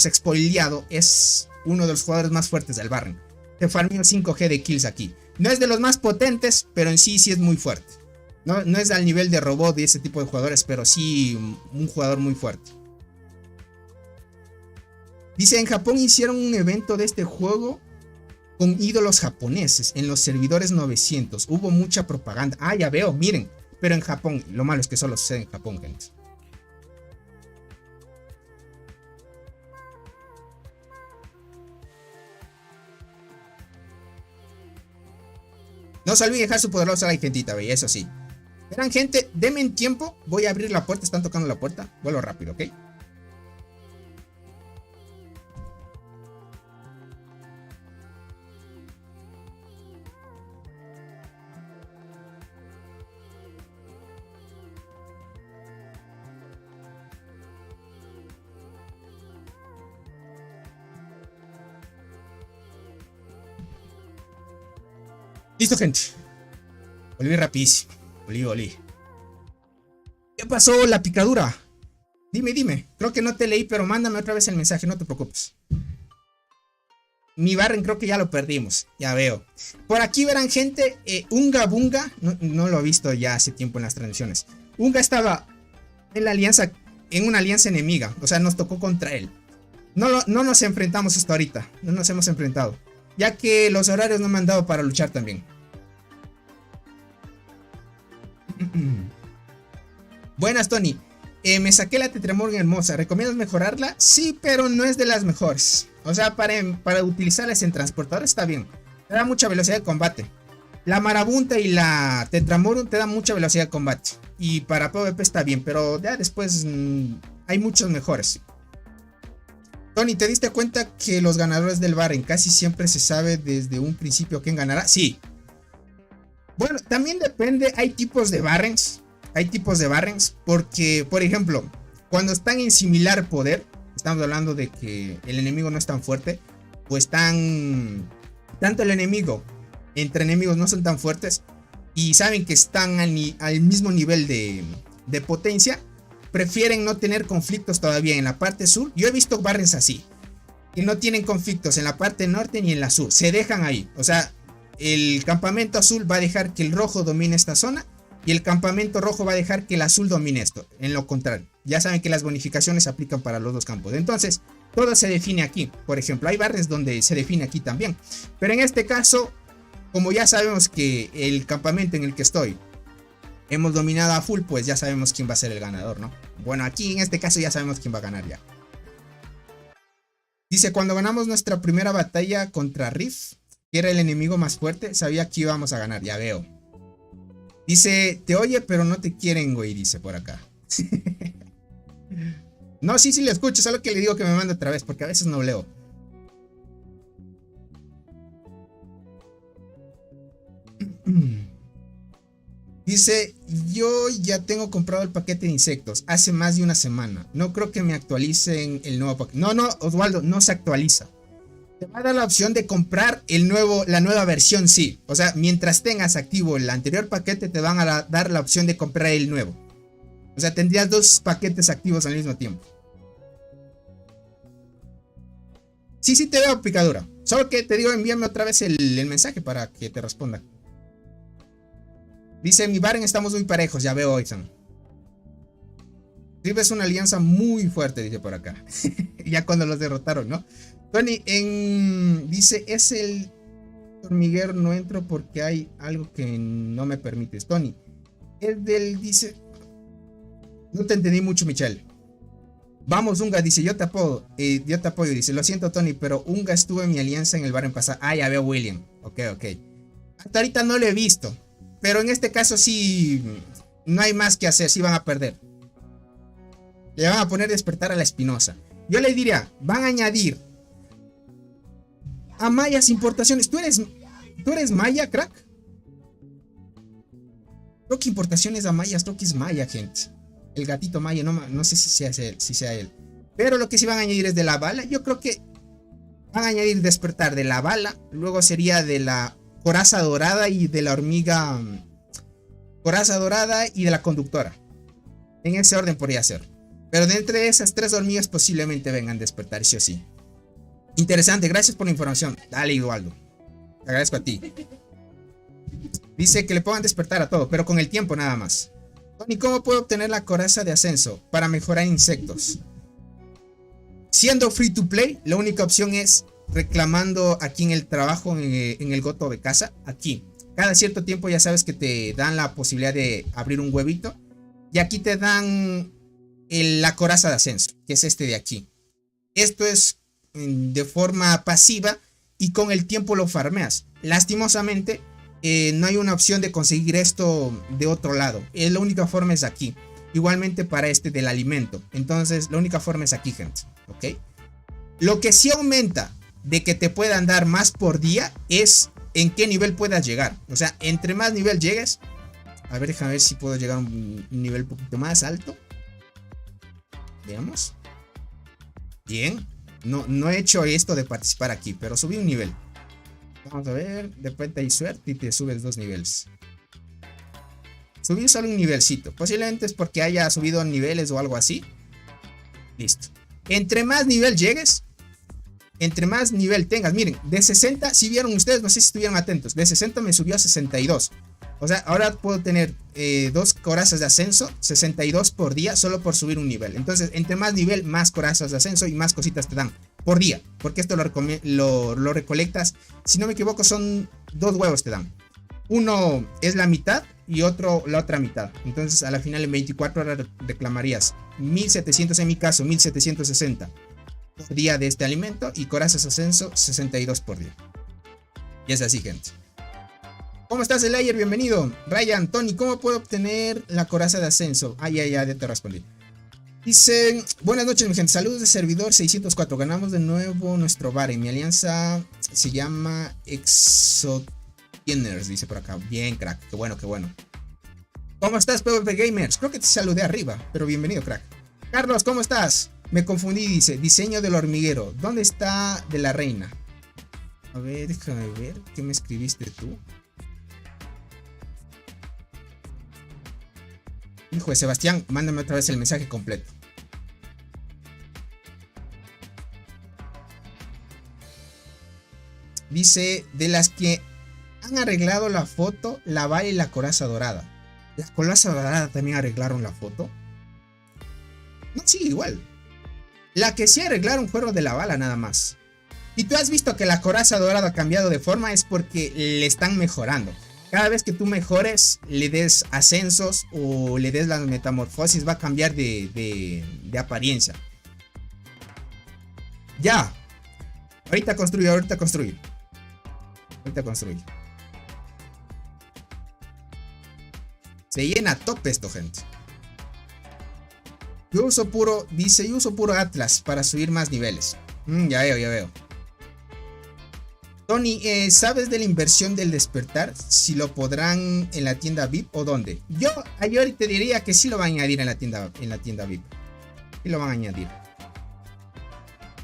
expoliado, es uno de los jugadores más fuertes del Barren. Te farmeó 5G de kills aquí. No es de los más potentes, pero en sí es muy fuerte. No es al nivel de Robot y ese tipo de jugadores, pero sí un jugador muy fuerte. Dice, en Japón hicieron un evento de este juego con ídolos japoneses en los servidores 900. Hubo mucha propaganda. Ah, ya veo, miren. Pero en Japón, lo malo es que solo sucede en Japón, gente. No se olviden dejar su poderosa like, gentita, ve, eso sí. Verán, gente, denme tiempo. Voy a abrir la puerta, están tocando la puerta. Vuelvo rápido, ¿ok? Listo, gente. Volví rapidísimo. Volví. ¿Qué pasó, la picadura? Dime. Creo que no te leí, pero mándame otra vez el mensaje, no te preocupes. Mi Barren creo que ya lo perdimos. Ya veo. Por aquí verán, gente. Unga Bunga. No lo he visto ya hace tiempo en las transmisiones. Unga estaba en la alianza. En una alianza enemiga. O sea, nos tocó contra él. No nos enfrentamos hasta ahorita. No nos hemos enfrentado. Ya que los horarios no me han dado para luchar también. Buenas, Tony. Me saqué la Tetramorgan hermosa. ¿Recomiendas mejorarla? Sí, pero no es de las mejores. O sea, para utilizarlas en transportador está bien. Te da mucha velocidad de combate. La Marabunta y la Tetramorgan te dan mucha velocidad de combate. Y para PvP está bien, pero ya después hay muchos mejores. Tony, ¿te diste cuenta que los ganadores del Barren casi siempre se sabe desde un principio quién ganará? Sí. Bueno, también depende, hay tipos de Barrens. Porque, por ejemplo, cuando están en similar poder, estamos hablando de que el enemigo no es tan fuerte, pues tanto el enemigo, entre enemigos no son tan fuertes, y saben que están al mismo nivel de potencia, prefieren no tener conflictos todavía en la parte sur. Yo he visto Barrens así, que no tienen conflictos en la parte norte ni en la sur, se dejan ahí. O sea, el campamento azul va a dejar que el rojo domine esta zona y el campamento rojo va a dejar que el azul domine esto. En lo contrario, ya saben que las bonificaciones se aplican para los dos campos. Entonces, todo se define aquí. Por ejemplo, hay Barrens donde se define aquí también. Pero en este caso, como ya sabemos que el campamento en el que estoy hemos dominado a full, pues ya sabemos quién va a ser el ganador, ¿no? Bueno, aquí en este caso ya sabemos quién va a ganar ya. Dice, cuando ganamos nuestra primera batalla contra Riff, que era el enemigo más fuerte, sabía que íbamos a ganar, ya veo. Dice, te oye, pero no te quieren, güey, dice por acá. No, sí le escucho, solo que le digo que me mande otra vez, porque a veces no leo. Dice, yo ya tengo comprado el paquete de insectos hace más de una semana. No creo que me actualicen el nuevo paquete. No, Osvaldo, no se actualiza. Te va a dar la opción de comprar la nueva versión, sí. O sea, mientras tengas activo el anterior paquete, te van a dar la opción de comprar el nuevo. O sea, tendrías dos paquetes activos al mismo tiempo. Sí te veo, picadura. Solo que te digo, envíame otra vez el mensaje para que te responda. Dice, mi Barren estamos muy parejos, ya veo, Oixan. Riff es una alianza muy fuerte, dice por acá. Ya cuando los derrotaron, ¿no? Tony, dice, es el hormiguero, no entro porque hay algo que no me permites. Tony, es del, dice, no te entendí mucho, Michelle. Vamos, Unga, dice, yo te apoyo, dice, lo siento, Tony, pero Unga estuvo en mi alianza en el bar en pasado. Ah, ya veo, William. Ok. Hasta ahorita no lo he visto, pero en este caso sí, no hay más que hacer, sí van a perder. Le van a poner despertar a la Espinosa. Yo le diría, van a añadir a Mayas importaciones. ¿Tú eres Maya, crack? Creo que importaciones a Mayas, creo que es Maya, gente. El gatito Maya, no sé si sea él. Pero lo que sí van a añadir es de la bala. Yo creo que van a añadir despertar de la bala. Luego sería de la coraza dorada y de la hormiga. Coraza dorada y de la conductora. En ese orden podría ser. Pero de entre esas tres hormigas posiblemente vengan a despertar, sí o sí. Interesante, gracias por la información. Dale, Eduardo. Te agradezco a ti. Dice que le pongan despertar a todo, pero con el tiempo nada más. Tony, ¿cómo puedo obtener la coraza de ascenso para mejorar insectos? Siendo free to play, la única opción es reclamando aquí en el trabajo, en el goto de casa. Aquí, cada cierto tiempo ya sabes que te dan la posibilidad de abrir un huevito. Y aquí te dan la coraza de ascenso, que es este de aquí. Esto es de forma pasiva y con el tiempo lo farmeas. Lastimosamente no hay una opción de conseguir esto de otro lado. La única forma es aquí. Igualmente para este del alimento. Entonces la única forma es aquí, gente. ¿Ok? Lo que sí aumenta de que te puedan dar más por día es en qué nivel puedas llegar. O sea, entre más nivel llegues. A ver, déjame ver si puedo llegar a un nivel un poquito más alto. Veamos. Bien. No he hecho esto de participar aquí, pero subí un nivel. Vamos a ver. De repente hay suerte y te subes 2 niveles. Subí solo un nivelcito. Posiblemente es porque haya subido niveles o algo así. Listo. Entre más nivel llegues, entre más nivel tengas. Miren, de 60, si vieron ustedes, no sé si estuvieron atentos. De 60 me subió a 62. O sea, ahora puedo tener 2 corazas de ascenso, 62 por día, solo por subir un nivel. Entonces, entre más nivel, más corazas de ascenso y más cositas te dan por día. Porque esto lo recolectas. Si no me equivoco, son 2 huevos te dan. Uno es la mitad y otro la otra mitad. Entonces, a la final en 24 horas reclamarías 1700, en mi caso, 1760 por día de este alimento. Y corazas de ascenso, 62 por día. Y es así, gente. ¿Cómo estás, Elayer? Bienvenido. Ryan, Tony, ¿cómo puedo obtener la coraza de ascenso? Ya te respondí. Dicen, buenas noches, mi gente. Saludos de servidor 604. Ganamos de nuevo nuestro bar. En mi alianza se llama Exotieners, dice por acá. Bien, crack. Qué bueno. ¿Cómo estás, PvP Gamers? Creo que te saludé arriba, pero bienvenido, crack. Carlos, ¿cómo estás? Me confundí, dice. Diseño del hormiguero. ¿Dónde está de la reina? A ver, déjame ver. ¿Qué me escribiste tú? Hijo de Sebastián, mándame otra vez el mensaje completo. Dice, de las que han arreglado la foto, la bala y la coraza dorada. ¿La coraza dorada también arreglaron la foto? No, sí, igual. La que sí arreglaron fueron de la bala nada más. Y tú has visto que la coraza dorada ha cambiado de forma es porque le están mejorando. Cada vez que tú mejores, le des ascensos o le des la metamorfosis, va a cambiar de apariencia. Ya. Ahorita construye. Se llena a tope esto, gente. Yo uso puro Atlas para subir más niveles. Ya veo. Tony, ¿sabes de la inversión del despertar? Si lo podrán en la tienda VIP o dónde. Yo te diría que sí lo van a añadir en la tienda VIP. Sí lo van a añadir.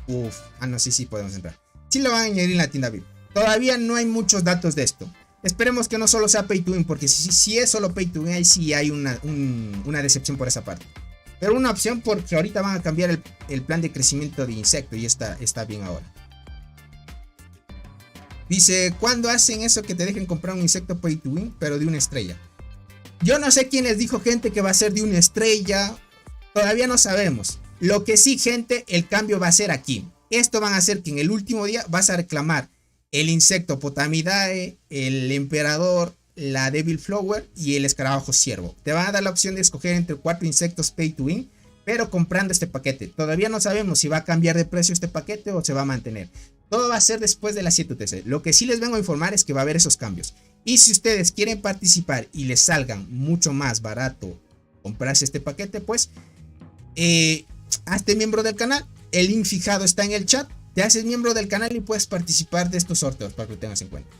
No, sí podemos entrar. Sí lo van a añadir en la tienda VIP. Todavía no hay muchos datos de esto. Esperemos que no solo sea pay to win, porque si es solo pay to win, ahí sí hay una decepción por esa parte. Pero una opción porque ahorita van a cambiar el plan de crecimiento de insecto y está bien ahora. Dice, ¿cuándo hacen eso que te dejen comprar un insecto pay to win, pero de una estrella? Yo no sé quién les dijo, gente, que va a ser de una estrella. Todavía no sabemos. Lo que sí, gente, el cambio va a ser aquí. Esto van a hacer que en el último día vas a reclamar el insecto Potamidae, el emperador, la Devil Flower y el escarabajo ciervo. Te van a dar la opción de escoger entre 4 insectos pay to win, pero comprando este paquete. Todavía no sabemos si va a cambiar de precio este paquete o se va a mantener. Todo va a ser después de las 7 UTC. Lo que sí les vengo a informar es que va a haber esos cambios. Y si ustedes quieren participar y les salgan mucho más barato comprarse este paquete, pues hazte miembro del canal. El link fijado está en el chat. Te haces miembro del canal y puedes participar de estos sorteos para que lo tengas en cuenta.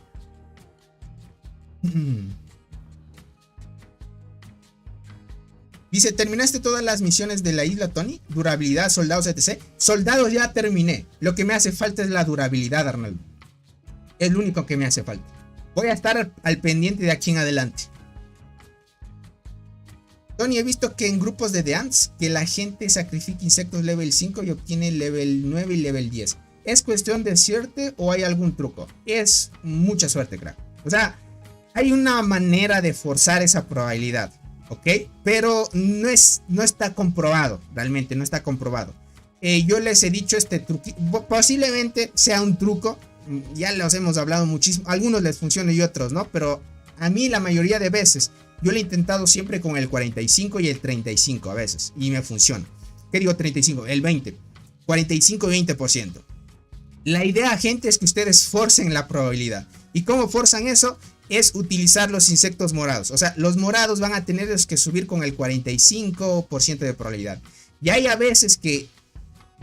Dice, ¿terminaste todas las misiones de la isla, Tony? Durabilidad, soldados, etc. Soldados ya terminé. Lo que me hace falta es la durabilidad, Arnaldo. Es lo único que me hace falta. Voy a estar al pendiente de aquí en adelante. Tony, he visto que en grupos de The Ants, que la gente sacrifica insectos level 5 y obtiene level 9 y level 10. ¿Es cuestión de suerte o hay algún truco? Es mucha suerte, crack. O sea, hay una manera de forzar esa probabilidad, ¿ok? Pero no está comprobado, realmente no está comprobado. Yo les he dicho este truco, posiblemente sea un truco, ya los hemos hablado muchísimo, algunos les funciona y otros no, pero a mí la mayoría de veces, yo lo he intentado siempre con el 45 y el 35 a veces, y me funciona. ¿Qué digo 35? El 20, 45 y 20%. La idea, gente, es que ustedes forcen la probabilidad. ¿Y cómo forzan eso? Es utilizar los insectos morados. O sea, los morados van a tener que subir con el 45% de probabilidad. Y hay a veces que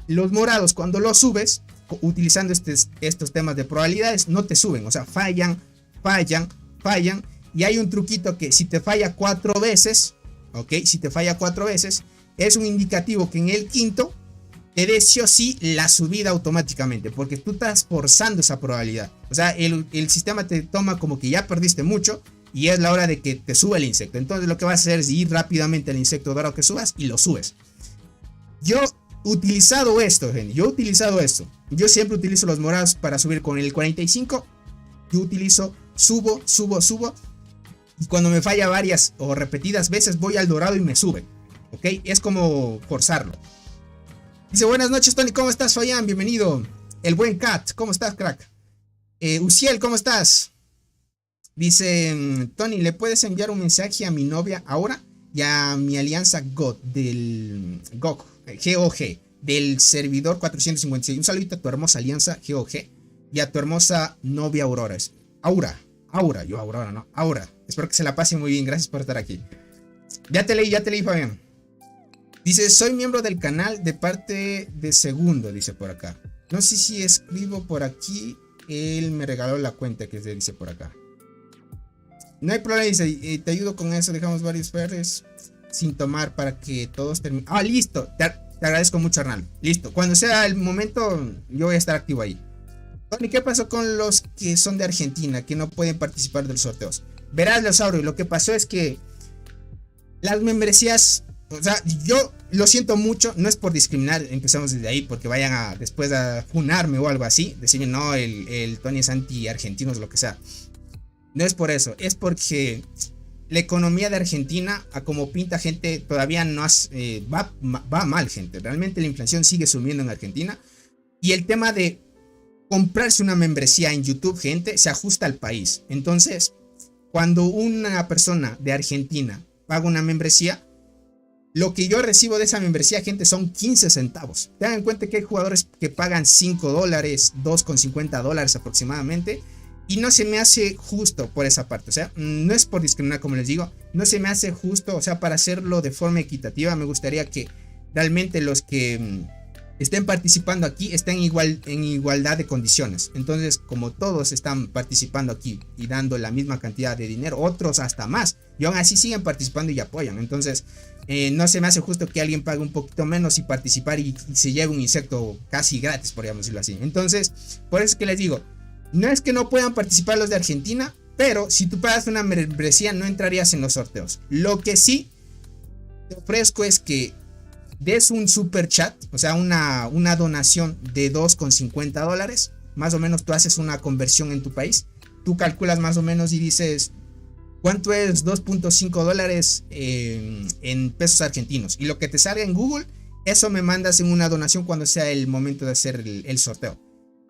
los morados, cuando los subes, utilizando estos temas de probabilidades, no te suben. O sea, fallan. Y hay un truquito que si te falla 4 veces, ¿ok? Si te falla 4 veces, es un indicativo que en el quinto te dé sí o sí la subida automáticamente, porque tú estás forzando esa probabilidad. O sea, el sistema te toma como que ya perdiste mucho y es la hora de que te suba el insecto. Entonces lo que vas a hacer es ir rápidamente al insecto dorado que subas y lo subes. Yo he utilizado esto, gente. Yo siempre utilizo los morados para subir con el 45. Yo utilizo, subo. Y cuando me falla varias o repetidas veces voy al dorado y me sube. ¿Ok? Es como forzarlo. Dice, buenas noches, Tony, ¿cómo estás, Fabián? Bienvenido. El buen Cat, ¿cómo estás, crack? Uciel, ¿cómo estás? Dice, Tony, ¿le puedes enviar un mensaje a mi novia ahora? Y a mi alianza GOG, GOG, del servidor 456. Un saludito a tu hermosa alianza GOG y a tu hermosa novia Aurora. Aura. Espero que se la pase muy bien, gracias por estar aquí. Ya te leí, Fabián. Dice, soy miembro del canal de parte de Segundo, dice por acá. No sé si escribo por aquí. Él me regaló la cuenta que se dice por acá. No hay problema, dice, te ayudo con eso. Dejamos varios ferres sin tomar para que todos terminen. Ah, listo. Te agradezco mucho, Arnaldo. Listo. Cuando sea el momento, yo voy a estar activo ahí. Tony, ¿qué pasó con los que son de Argentina, que no pueden participar de los sorteos? Verás, Leosaurio, lo que pasó es que las membresías... O sea, yo lo siento mucho, no es por discriminar, empezamos desde ahí, porque vayan a después a funarme o algo así, decirme, no, el Tony es anti-argentino o lo que sea. No es por eso, es porque la economía de Argentina, a como pinta gente, todavía no va mal, gente. Realmente la inflación sigue subiendo en Argentina. Y el tema de comprarse una membresía en YouTube, gente, se ajusta al país. Entonces, cuando una persona de Argentina paga una membresía, lo que yo recibo de esa membresía, gente, son 15 centavos. Tengan en cuenta que hay jugadores que pagan $5, $2,50 aproximadamente. Y no se me hace justo por esa parte. O sea, no es por discriminar, como les digo. No se me hace justo, o sea, para hacerlo de forma equitativa. Me gustaría que realmente los que estén participando aquí estén en igualdad de condiciones. Entonces, como todos están participando aquí y dando la misma cantidad de dinero, otros hasta más, y aún así siguen participando y apoyan. Entonces, no se me hace justo que alguien pague un poquito menos y participar y se lleve un insecto casi gratis, podríamos decirlo así. Entonces, por eso es que les digo, no es que no puedan participar los de Argentina, pero si tú pagas una membresía no entrarías en los sorteos. Lo que sí te ofrezco es que des un super chat, o sea, una donación de $2,50. Más o menos tú haces una conversión en tu país. Tú calculas más o menos y dices, ¿cuánto es $2,50 en pesos argentinos? Y lo que te salga en Google, eso me mandas en una donación cuando sea el momento de hacer el sorteo.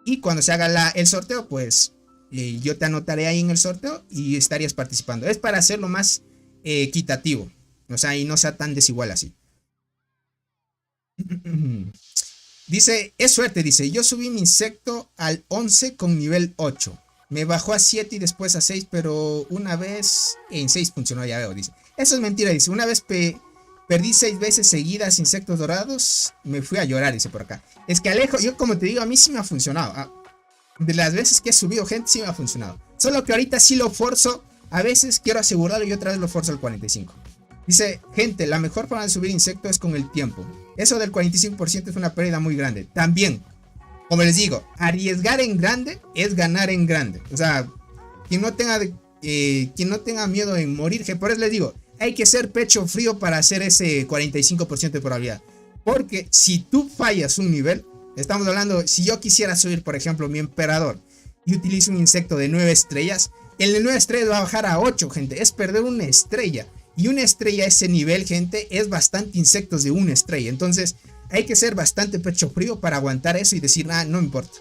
Y cuando se haga el sorteo, pues yo te anotaré ahí en el sorteo y estarías participando. Es para hacerlo más equitativo, o sea, y no sea tan desigual así. Dice, es suerte, dice, yo subí mi insecto al 11 con nivel 8. Me bajó a 7 y después a 6, pero una vez en 6 funcionó, ya veo, dice. Eso es mentira, dice, una vez perdí 6 veces seguidas insectos dorados, me fui a llorar, dice por acá. Es que Alejo, yo como te digo, a mí sí me ha funcionado. De las veces que he subido gente, sí me ha funcionado. Solo que ahorita sí lo forzo, a veces quiero asegurarlo y otra vez lo forzo al 45. Dice, gente, la mejor forma de subir insectos es con el tiempo. Eso del 45% es una pérdida muy grande. También, como les digo, arriesgar en grande es ganar en grande. O sea, quien no tenga miedo en morir, que por eso les digo, hay que ser pecho frío para hacer ese 45% de probabilidad. Porque si tú fallas un nivel, estamos hablando, si yo quisiera subir, por ejemplo, mi emperador y utilizo un insecto de 9 estrellas, el de 9 estrellas va a bajar a 8, gente. Es perder una estrella. Y una estrella a ese nivel, gente, es bastante insectos de una estrella. Entonces, hay que ser bastante pecho frío para aguantar eso y decir, no importa.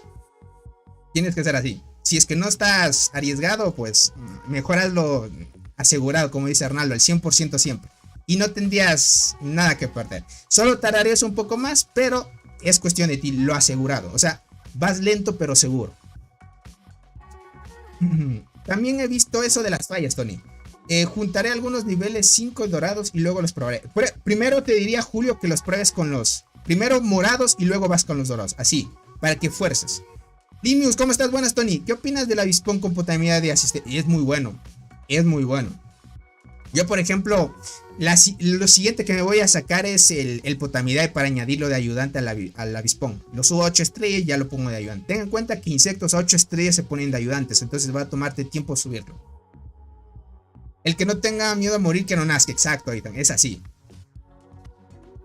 Tienes que ser así. Si es que no estás arriesgado, pues mejor hazlo asegurado, como dice Arnaldo, al 100% siempre. Y no tendrías nada que perder. Solo tardarías un poco más, pero es cuestión de ti, lo asegurado. O sea, vas lento pero seguro. También he visto eso de las fallas, Tony. Juntaré algunos niveles 5 dorados y luego los probaré. Primero te diría, Julio, que los pruebes con los primero morados y luego vas con los dorados. Así, para que fuerces. Limius, ¿cómo estás? Buenas, Tony. ¿Qué opinas del avispón con potabilidad de asistente? Es muy bueno. Es muy bueno. Yo, por ejemplo, lo siguiente que me voy a sacar es el potabilidad para añadirlo de ayudante al avispón. Lo subo a 8 estrellas y ya lo pongo de ayudante. Ten en cuenta que insectos a 8 estrellas se ponen de ayudantes. Entonces va a tomarte tiempo subirlo. El que no tenga miedo a morir, que no nazca. Exacto, Ethan, es así.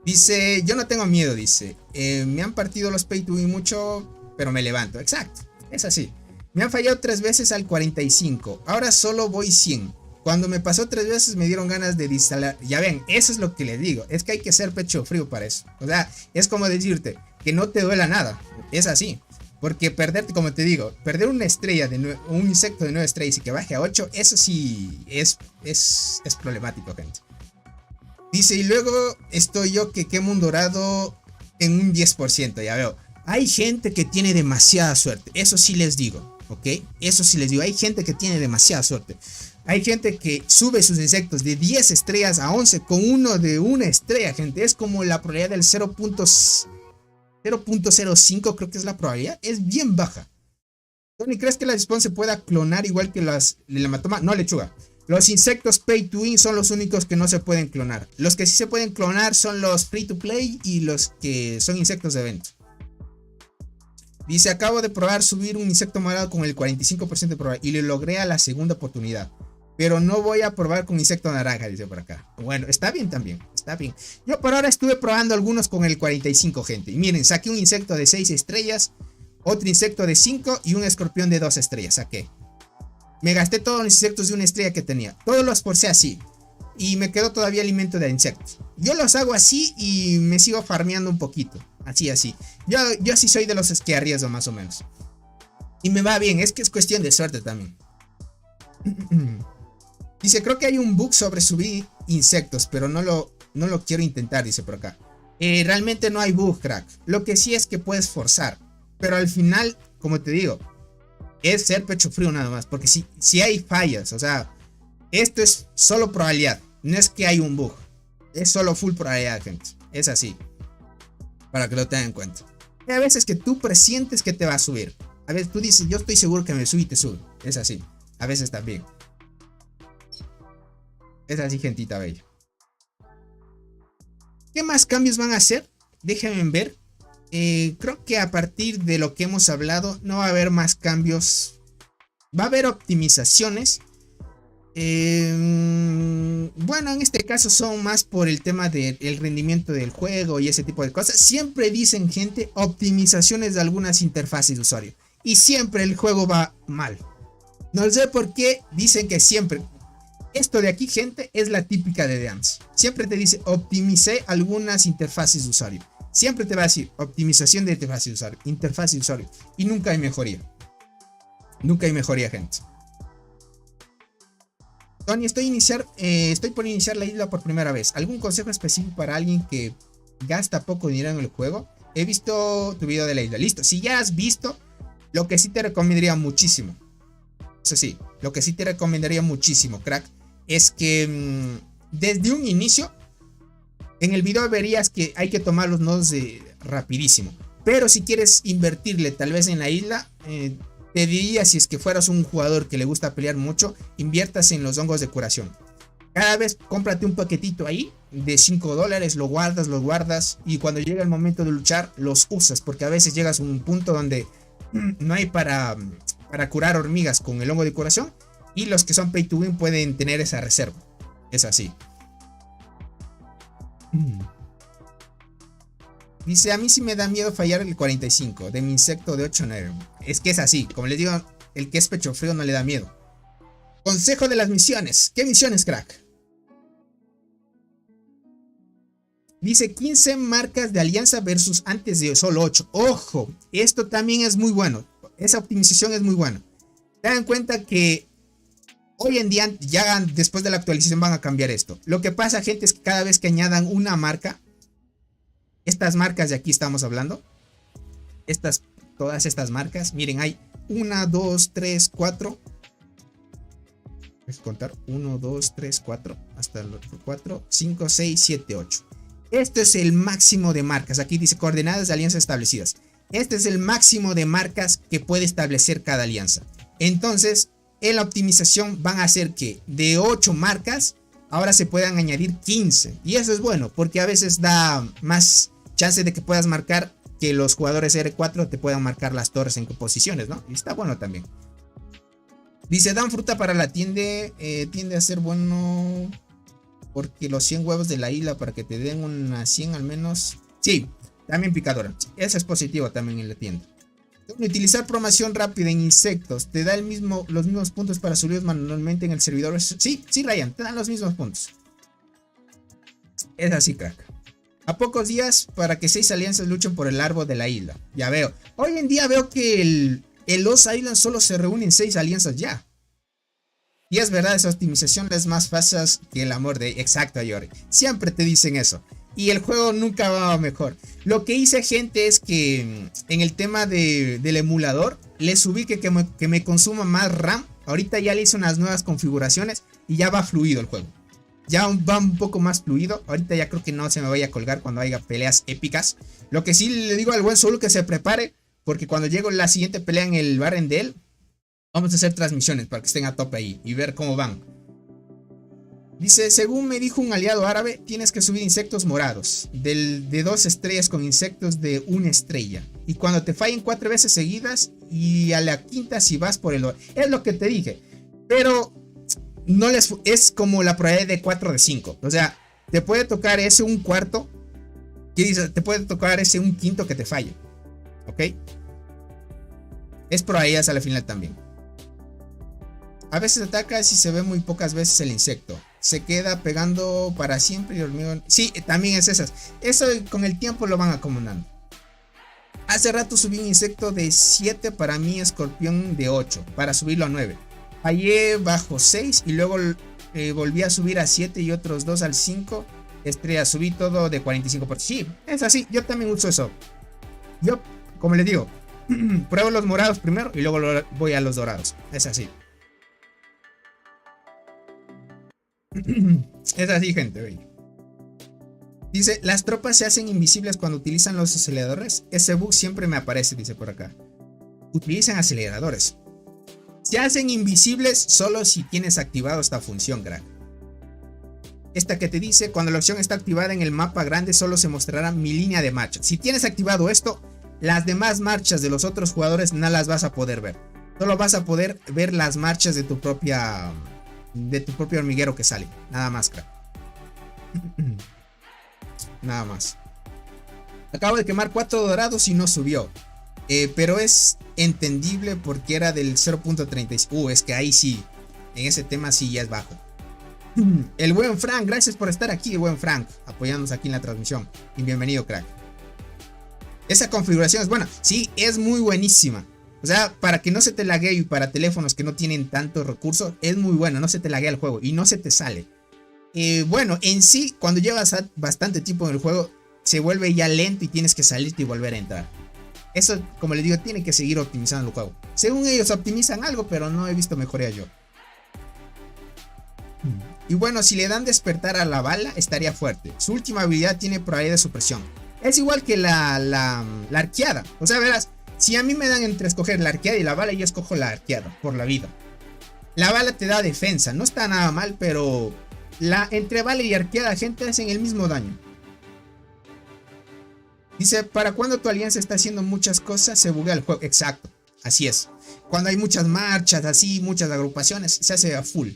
Dice, yo no tengo miedo, dice. Me han partido los pay to win mucho, pero me levanto. Exacto, es así. Me han fallado 3 veces al 45. Ahora solo voy 100. Cuando me pasó 3 veces me dieron ganas de instalar. Ya ven, eso es lo que les digo. Es que hay que ser pecho frío para eso. O sea, es como decirte que no te duela nada. Es así. Porque perderte, como te digo, perder una estrella, un insecto de 9 estrellas y que baje a 8, eso sí es problemático, gente. Dice, y luego estoy yo que quemo un dorado en un 10%, ya veo. Hay gente que tiene demasiada suerte, eso sí les digo, ¿ok? Eso sí les digo, hay gente que tiene demasiada suerte. Hay gente que sube sus insectos de 10 estrellas a 11 con uno de una estrella, gente. Es como la probabilidad del 0.05, creo que es la probabilidad. Es bien baja. Tony, ¿crees que la avispón se pueda clonar igual que la hematoma? No, lechuga. Los insectos pay to win son los únicos que no se pueden clonar. Los que sí se pueden clonar son los free to play y los que son insectos de evento. Dice, acabo de probar subir un insecto morado con el 45% de probabilidad y lo logré a la segunda oportunidad. Pero no voy a probar con insecto naranja, dice por acá. Bueno, está bien también, está bien. Yo por ahora estuve probando algunos con el 45, gente. Y miren, saqué un insecto de 6 estrellas, otro insecto de 5 y un escorpión de 2 estrellas, saqué. Me gasté todos los insectos de una estrella que tenía. Todos los forcé así. Y me quedó todavía alimento de insectos. Yo los hago así y me sigo farmeando un poquito. Así. Yo sí soy de los que arriesgo más o menos. Y me va bien, es que es cuestión de suerte también. Dice, creo que hay un bug sobre subir insectos, pero no lo quiero intentar, dice por acá. Realmente no hay bug, crack. Lo que sí es que puedes forzar. Pero al final, como te digo, es ser pecho frío nada más. Porque si hay fallas, o sea, esto es solo probabilidad. No es que hay un bug. Es solo full probabilidad, gente. Es así. Para que lo tengan en cuenta. Hay veces que tú presientes que te va a subir. A veces tú dices, yo estoy seguro que me sube y te sube. Es así. A veces también. Es así, gentita bella. ¿Qué más cambios van a hacer? Déjenme ver. Creo que a partir de lo que hemos hablado no va a haber más cambios. Va a haber optimizaciones. Bueno, en este caso son más por el tema del rendimiento del juego y ese tipo de cosas. Siempre dicen, gente, optimizaciones de algunas interfaces de usuario. Y siempre el juego va mal. No sé por qué dicen que siempre. Esto de aquí, gente, es la típica de DeAMS. Siempre te dice, optimicé algunas interfaces de usuario. Siempre te va a decir optimización de interfaz de usuario. Y nunca hay mejoría. Nunca hay mejoría, gente. Tony, estoy por iniciar la isla por primera vez. ¿Algún consejo específico para alguien que gasta poco dinero en el juego? He visto tu video de la isla. Listo. Si ya has visto, lo que sí te recomendaría muchísimo. Eso sí, lo que sí te recomendaría muchísimo, crack, es que desde un inicio, en el video verías que hay que tomar los nodos rapidísimo. Pero si quieres invertirle tal vez en la isla, te diría, si es que fueras un jugador que le gusta pelear mucho, inviertas en los hongos de curación. Cada vez cómprate un paquetito ahí de $5, lo guardas y cuando llega el momento de luchar los usas, porque a veces llegas a un punto donde no hay para curar hormigas con el hongo de curación y los que son pay to win pueden tener esa reserva. Es así. Dice, a mí sí me da miedo fallar el 45 de mi insecto de 8-9. Es que es así, como les digo, el que es pecho frío no le da miedo. Consejo de las misiones. ¿Qué misiones, crack? Dice 15 marcas de alianza versus antes de solo 8. Ojo, esto también es muy bueno. Esa optimización es muy buena. Tengan en cuenta que hoy en día, ya después de la actualización van a cambiar esto. Lo que pasa, gente, es que cada vez que añadan una marca, estas marcas de aquí estamos hablando, todas estas marcas, miren, hay 1, 2, 3, 4. Voy a contar 1, 2, 3, 4, hasta el otro 4, 5, 6, 7, 8. Esto es el máximo de marcas. Aquí dice coordenadas de alianzas establecidas. Este es el máximo de marcas que puede establecer cada alianza. Entonces, en la optimización van a hacer que de 8 marcas ahora se puedan añadir 15. Y eso es bueno, porque a veces da más chance de que puedas marcar, que los jugadores R4 te puedan marcar las torres en posiciones, ¿no? Y está bueno también. Dice, dan fruta para la tiende a ser bueno, porque los 100 huevos de la isla para que te den unas 100 al menos. Sí, también picadora. Eso es positivo también en la tienda. Utilizar promoción rápida en insectos te da los mismos puntos para subir manualmente en el servidor. Sí, Ryan, te dan los mismos puntos. Es así, crack. A pocos días para que 6 alianzas luchen por el árbol de la isla. Ya veo. Hoy en día veo que el Lost Island solo se reúnen 6 alianzas ya. Y es verdad, esa optimización es más fácil que el amor de... Exacto, Yori. Siempre te dicen eso. Y el juego nunca va mejor. Lo que hice, gente, es que en el tema del emulador le subí que me consuma más RAM. Ahorita ya le hice unas nuevas configuraciones y ya va fluido el juego. Ya va un poco más fluido. Ahorita ya creo que no se me vaya a colgar cuando haya peleas épicas. Lo que sí le digo al buen Solo que se prepare, porque cuando llegue la siguiente pelea en el Barrendel, vamos a hacer transmisiones para que estén a tope ahí y ver cómo van. Dice, según me dijo un aliado árabe, tienes que subir insectos morados, de 2 estrellas con insectos de 1 estrella. Y cuando te fallen 4 veces seguidas, y a la quinta si vas por el oro. Es lo que te dije. Pero no es como la probabilidad de 4 de 5. O sea, te puede tocar ese un cuarto. ¿Qué dice? Te puede tocar ese un quinto que te falle. ¿Ok? Es probabilidades a la final también. A veces atacas y se ve muy pocas veces el insecto. Se queda pegando para siempre y el hormigón. Sí, también es esas. Eso con el tiempo lo van acomodando. Hace rato subí un insecto de 7 para mí, escorpión de 8. Para subirlo a 9. Fallé bajo 6 y luego volví a subir a 7 y otros 2 al 5. Estrellas, subí todo de 45%. Sí, es así. Yo también uso eso. Yo, como les digo, pruebo los morados primero y luego voy a los dorados. Es así. Es así, gente. Dice, las tropas se hacen invisibles cuando utilizan los aceleradores. Ese bug siempre me aparece, dice por acá. Utilizan aceleradores. Se hacen invisibles solo si tienes activado esta función, crack. Esta que te dice, cuando la opción está activada en el mapa grande, solo se mostrará mi línea de marcha. Si tienes activado esto, las demás marchas de los otros jugadores no las vas a poder ver. Solo vas a poder ver las marchas de tu propio hormiguero que sale. Nada más, crack. Nada más. Acabo de quemar 4 dorados y no subió. Pero es entendible porque era del 0.36. Es que ahí sí. En ese tema sí ya es bajo. El buen Frank, gracias por estar aquí, el buen Frank, apoyándonos aquí en la transmisión. Y bienvenido, crack. Esa configuración es buena. Sí, es muy buenísima. O sea, para que no se te laguee y para teléfonos que no tienen tantos recursos, es muy bueno. No se te laguea el juego y no se te sale. Bueno, en sí, cuando llevas bastante tiempo en el juego, se vuelve ya lento y tienes que salirte y volver a entrar. Eso, como les digo, tiene que seguir optimizando el juego. Según ellos optimizan algo, pero no he visto mejoría yo. Y bueno, si le dan despertar a la bala, estaría fuerte. Su última habilidad tiene probabilidad de supresión. Es igual que la arqueada. O sea, verás, si a mí me dan entre escoger la arqueada y la bala, yo escojo la arqueada por la vida. La bala te da defensa, no está nada mal, pero entre bala y arqueada, gente, hacen el mismo daño. Dice, para cuando tu alianza está haciendo muchas cosas, se buguea el juego. Exacto, así es. Cuando hay muchas marchas, así, muchas agrupaciones, se hace a full.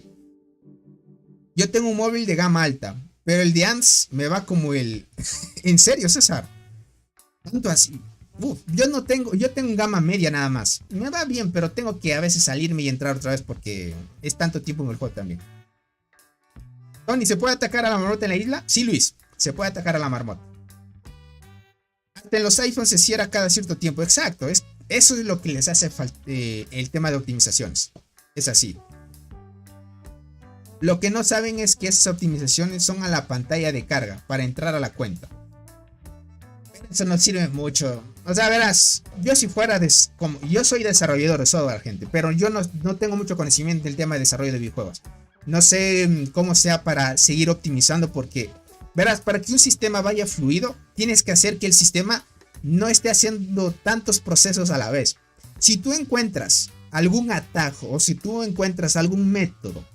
Yo tengo un móvil de gama alta, pero el de ANS me va como el... ¿En serio, César? ¿Tanto así? Yo tengo gama media nada más. Me va bien, pero tengo que a veces salirme y entrar otra vez porque es tanto tiempo en el juego también. Tony, ¿se puede atacar a la marmota en la isla? Sí, Luis, se puede atacar a la marmota. Hasta en los iPhones se cierra cada cierto tiempo. Exacto, eso es lo que les hace falta el tema de optimizaciones. Es así. Lo que no saben es que esas optimizaciones son a la pantalla de carga para entrar a la cuenta. Eso no sirve mucho. O sea, verás, yo si fuera yo soy desarrollador de software, gente, pero yo no tengo mucho conocimiento del tema de desarrollo de videojuegos. No sé cómo sea para seguir optimizando porque, verás, para que un sistema vaya fluido, tienes que hacer que el sistema no esté haciendo tantos procesos a la vez. Si tú encuentras algún atajo o si tú encuentras algún método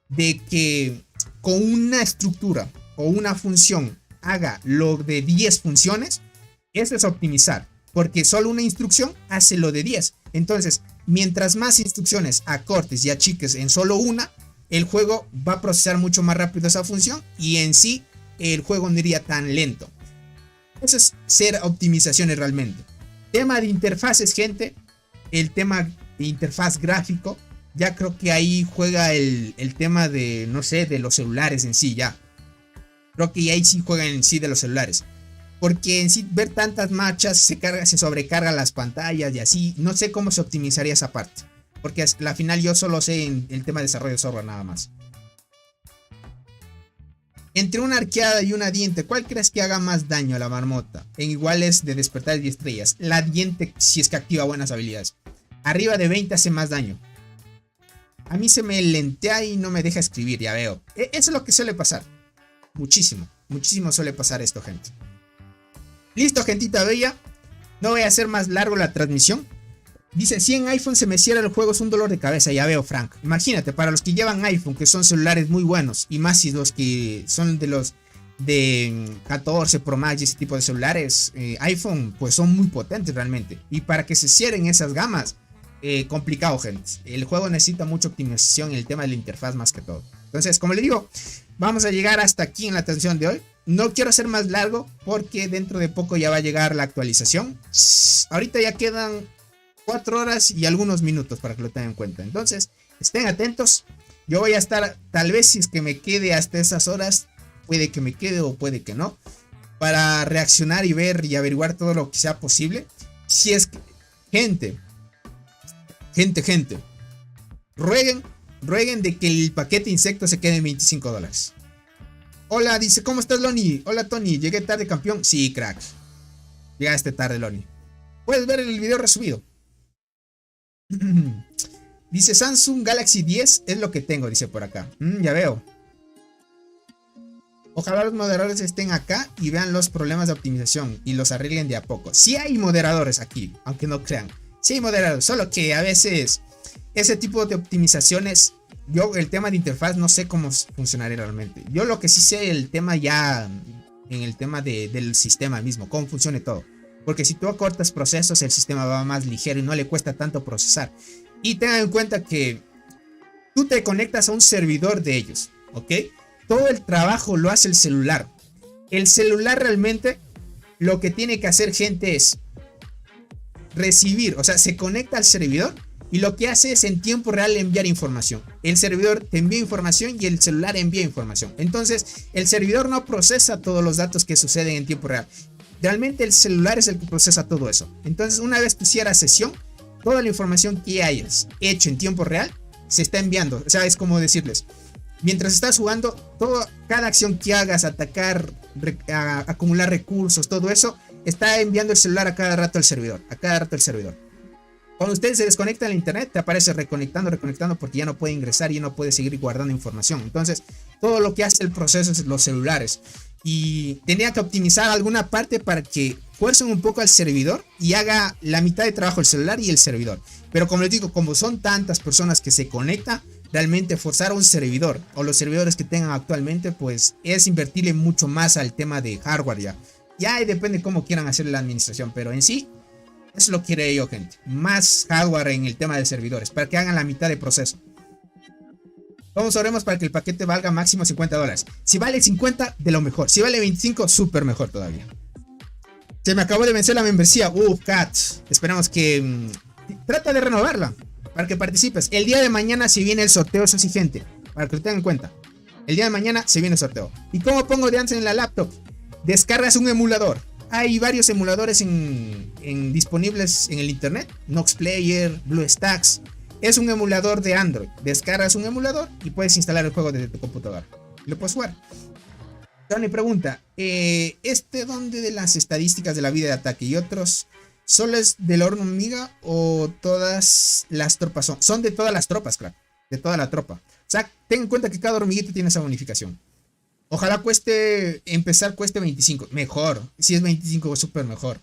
de que con una estructura o una función haga lo de 10 funciones, eso es optimizar, porque solo una instrucción hace lo de 10. Entonces, mientras más instrucciones acortes y achiques en solo una, el juego va a procesar mucho más rápido esa función y en sí el juego no iría tan lento. Eso es ser optimizaciones realmente. Tema de interfaces, gente. El tema de interfaz gráfico. Ya creo que ahí juega el tema de, no sé, de los celulares en sí ya. Creo que ahí sí juega en sí de los celulares. Porque en sí ver tantas marchas se sobrecargan las pantallas y así. No sé cómo se optimizaría esa parte. Porque al final yo solo sé en el tema de desarrollo de software nada más. Entre una arqueada y una diente, ¿cuál crees que haga más daño a la marmota? En iguales de despertar y estrellas. La diente, si es que activa buenas habilidades. Arriba de 20 hace más daño. A mí se me lentea y no me deja escribir, ya veo. Eso es lo que suele pasar. Muchísimo suele pasar esto, gente. Listo, gentita bella. No voy a hacer más largo la transmisión. Dice, si en iPhone se me cierra el juego es un dolor de cabeza, ya veo, Frank. Imagínate, para los que llevan iPhone, que son celulares muy buenos, y más si los que son de los de 14 Pro Max y ese tipo de celulares, iPhone, pues son muy potentes realmente. Y para que se cierren esas gamas, complicado, gente. El juego necesita mucha optimización en el tema de la interfaz más que todo. Entonces, como les digo, vamos a llegar hasta aquí en la transmisión de hoy. No quiero hacer más largo porque dentro de poco ya va a llegar la actualización. Ahorita ya quedan 4 horas y algunos minutos para que lo tengan en cuenta. Entonces, estén atentos. Yo voy a estar, tal vez si es que me quede hasta esas horas, puede que me quede o puede que no, para reaccionar y ver y averiguar todo lo que sea posible. Si es que, gente, rueguen de que el paquete insecto se quede en $25. Hola, dice, ¿cómo estás, Loni? Hola, Tony, llegué tarde, campeón. Sí, crack, llegaste tarde, Loni. Puedes ver el video resubido. Dice, Samsung Galaxy 10 es lo que tengo, dice por acá. Ya veo. Ojalá los moderadores estén acá y vean los problemas de optimización y los arreglen de a poco. Sí hay moderadores aquí, aunque no crean. Sí hay moderadores, solo que a veces ese tipo de optimizaciones, yo el tema de interfaz no sé cómo funcionaría realmente. Yo lo que sí sé el tema ya en el tema del sistema mismo, cómo funciona todo. Porque si tú acortas procesos, el sistema va más ligero y no le cuesta tanto procesar. Y tengan en cuenta que tú te conectas a un servidor de ellos, ¿ok? Todo el trabajo lo hace el celular. El celular realmente lo que tiene que hacer, gente, es recibir, o sea, se conecta al servidor y lo que hace es en tiempo real enviar información. El servidor te envía información y el celular envía información. Entonces, el servidor no procesa todos los datos que suceden en tiempo real. realmente el celular es el que procesa todo eso. Entonces, una vez que cierras sesión, toda la información que hayas hecho en tiempo real se está enviando. O sea, es como decirles, mientras estás jugando, cada acción que hagas, atacar, acumular recursos, todo eso, está enviando el celular a cada rato al servidor. Cuando ustedes se desconectan al internet, te aparece reconectando, porque ya no puede ingresar y ya no puede seguir guardando información. Entonces, todo lo que hace el proceso es los celulares. Y tenía que optimizar alguna parte para que fuercen un poco al servidor y haga la mitad de trabajo el celular y el servidor. Pero como les digo, como son tantas personas que se conectan, realmente forzar a un servidor o los servidores que tengan actualmente, pues es invertirle mucho más al tema de hardware ya. Ya depende cómo quieran hacer la administración, pero en sí, eso lo quiere yo, gente. Más hardware en el tema de servidores, para que hagan la mitad de proceso. Vamos, oremos para que el paquete valga máximo $50. Si vale 50, de lo mejor. Si vale 25, súper mejor todavía. Se me acabó de vencer la membresía. Cat. Esperamos que... trata de renovarla, para que participes. El día de mañana se viene el sorteo, eso sí, gente. Para que lo tengan en cuenta. El día de mañana se viene el sorteo. ¿Y cómo pongo Dance en la laptop? Descargas un emulador. Hay varios emuladores disponibles en el internet. Nox Player, BlueStacks. Es un emulador de Android. Descargas un emulador y puedes instalar el juego desde tu computadora. Lo puedes jugar. Tony pregunta, ¿dónde de las estadísticas de la vida de ataque y otros solo es del hormiga o todas las tropas son? Son de todas las tropas, crack. De toda la tropa. O sea, ten en cuenta que cada hormiguito tiene esa bonificación. Ojalá cueste 25. Mejor. Si es 25, es súper mejor.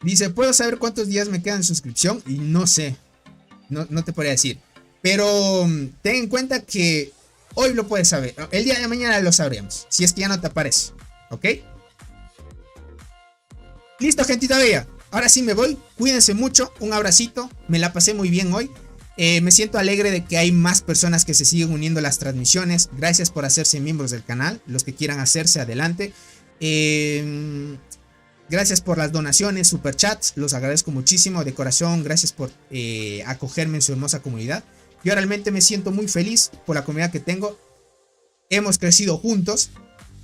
Dice, ¿puedo saber cuántos días me quedan en suscripción? Y no sé. No te podría decir. Pero ten en cuenta que hoy lo puedes saber. El día de mañana lo sabremos. Si es que ya no te aparece. ¿Ok? Listo, gentita bella. Ahora sí me voy. Cuídense mucho. Un abracito. Me la pasé muy bien hoy. Me siento alegre de que hay más personas que se siguen uniendo a las transmisiones. Gracias por hacerse miembros del canal. Los que quieran hacerse, adelante. Gracias por las donaciones, superchats. Los agradezco muchísimo de corazón. Gracias por acogerme en su hermosa comunidad. Yo realmente me siento muy feliz por la comunidad que tengo. Hemos crecido juntos.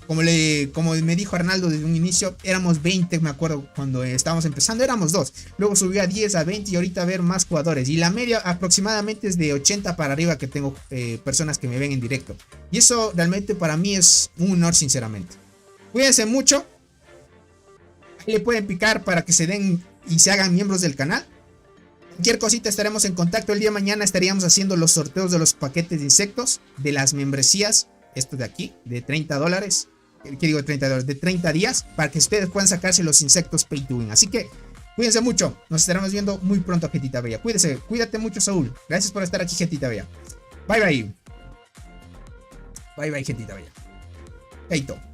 Como me dijo Arnaldo desde un inicio, éramos 20, me acuerdo cuando estábamos empezando, éramos 2. Luego subió a 10, a 20 y ahorita a ver más jugadores. Y la media aproximadamente es de 80 para arriba que tengo personas que me ven en directo. Y eso realmente para mí es un honor, sinceramente. Cuídense mucho. Ahí le pueden picar para que se den y se hagan miembros del canal. Cualquier cosita estaremos en contacto. El día de mañana estaríamos haciendo los sorteos de los paquetes de insectos, de las membresías. Esto de aquí, de $30. ¿Qué digo $30? De 30 días. Para que ustedes puedan sacarse los insectos Pay to Win. Así que cuídense mucho. Nos estaremos viendo muy pronto, gentita bella. Cuídate mucho, Saúl. Gracias por estar aquí, gentita bella. Bye bye. Bye bye, gentita bella. Chaito.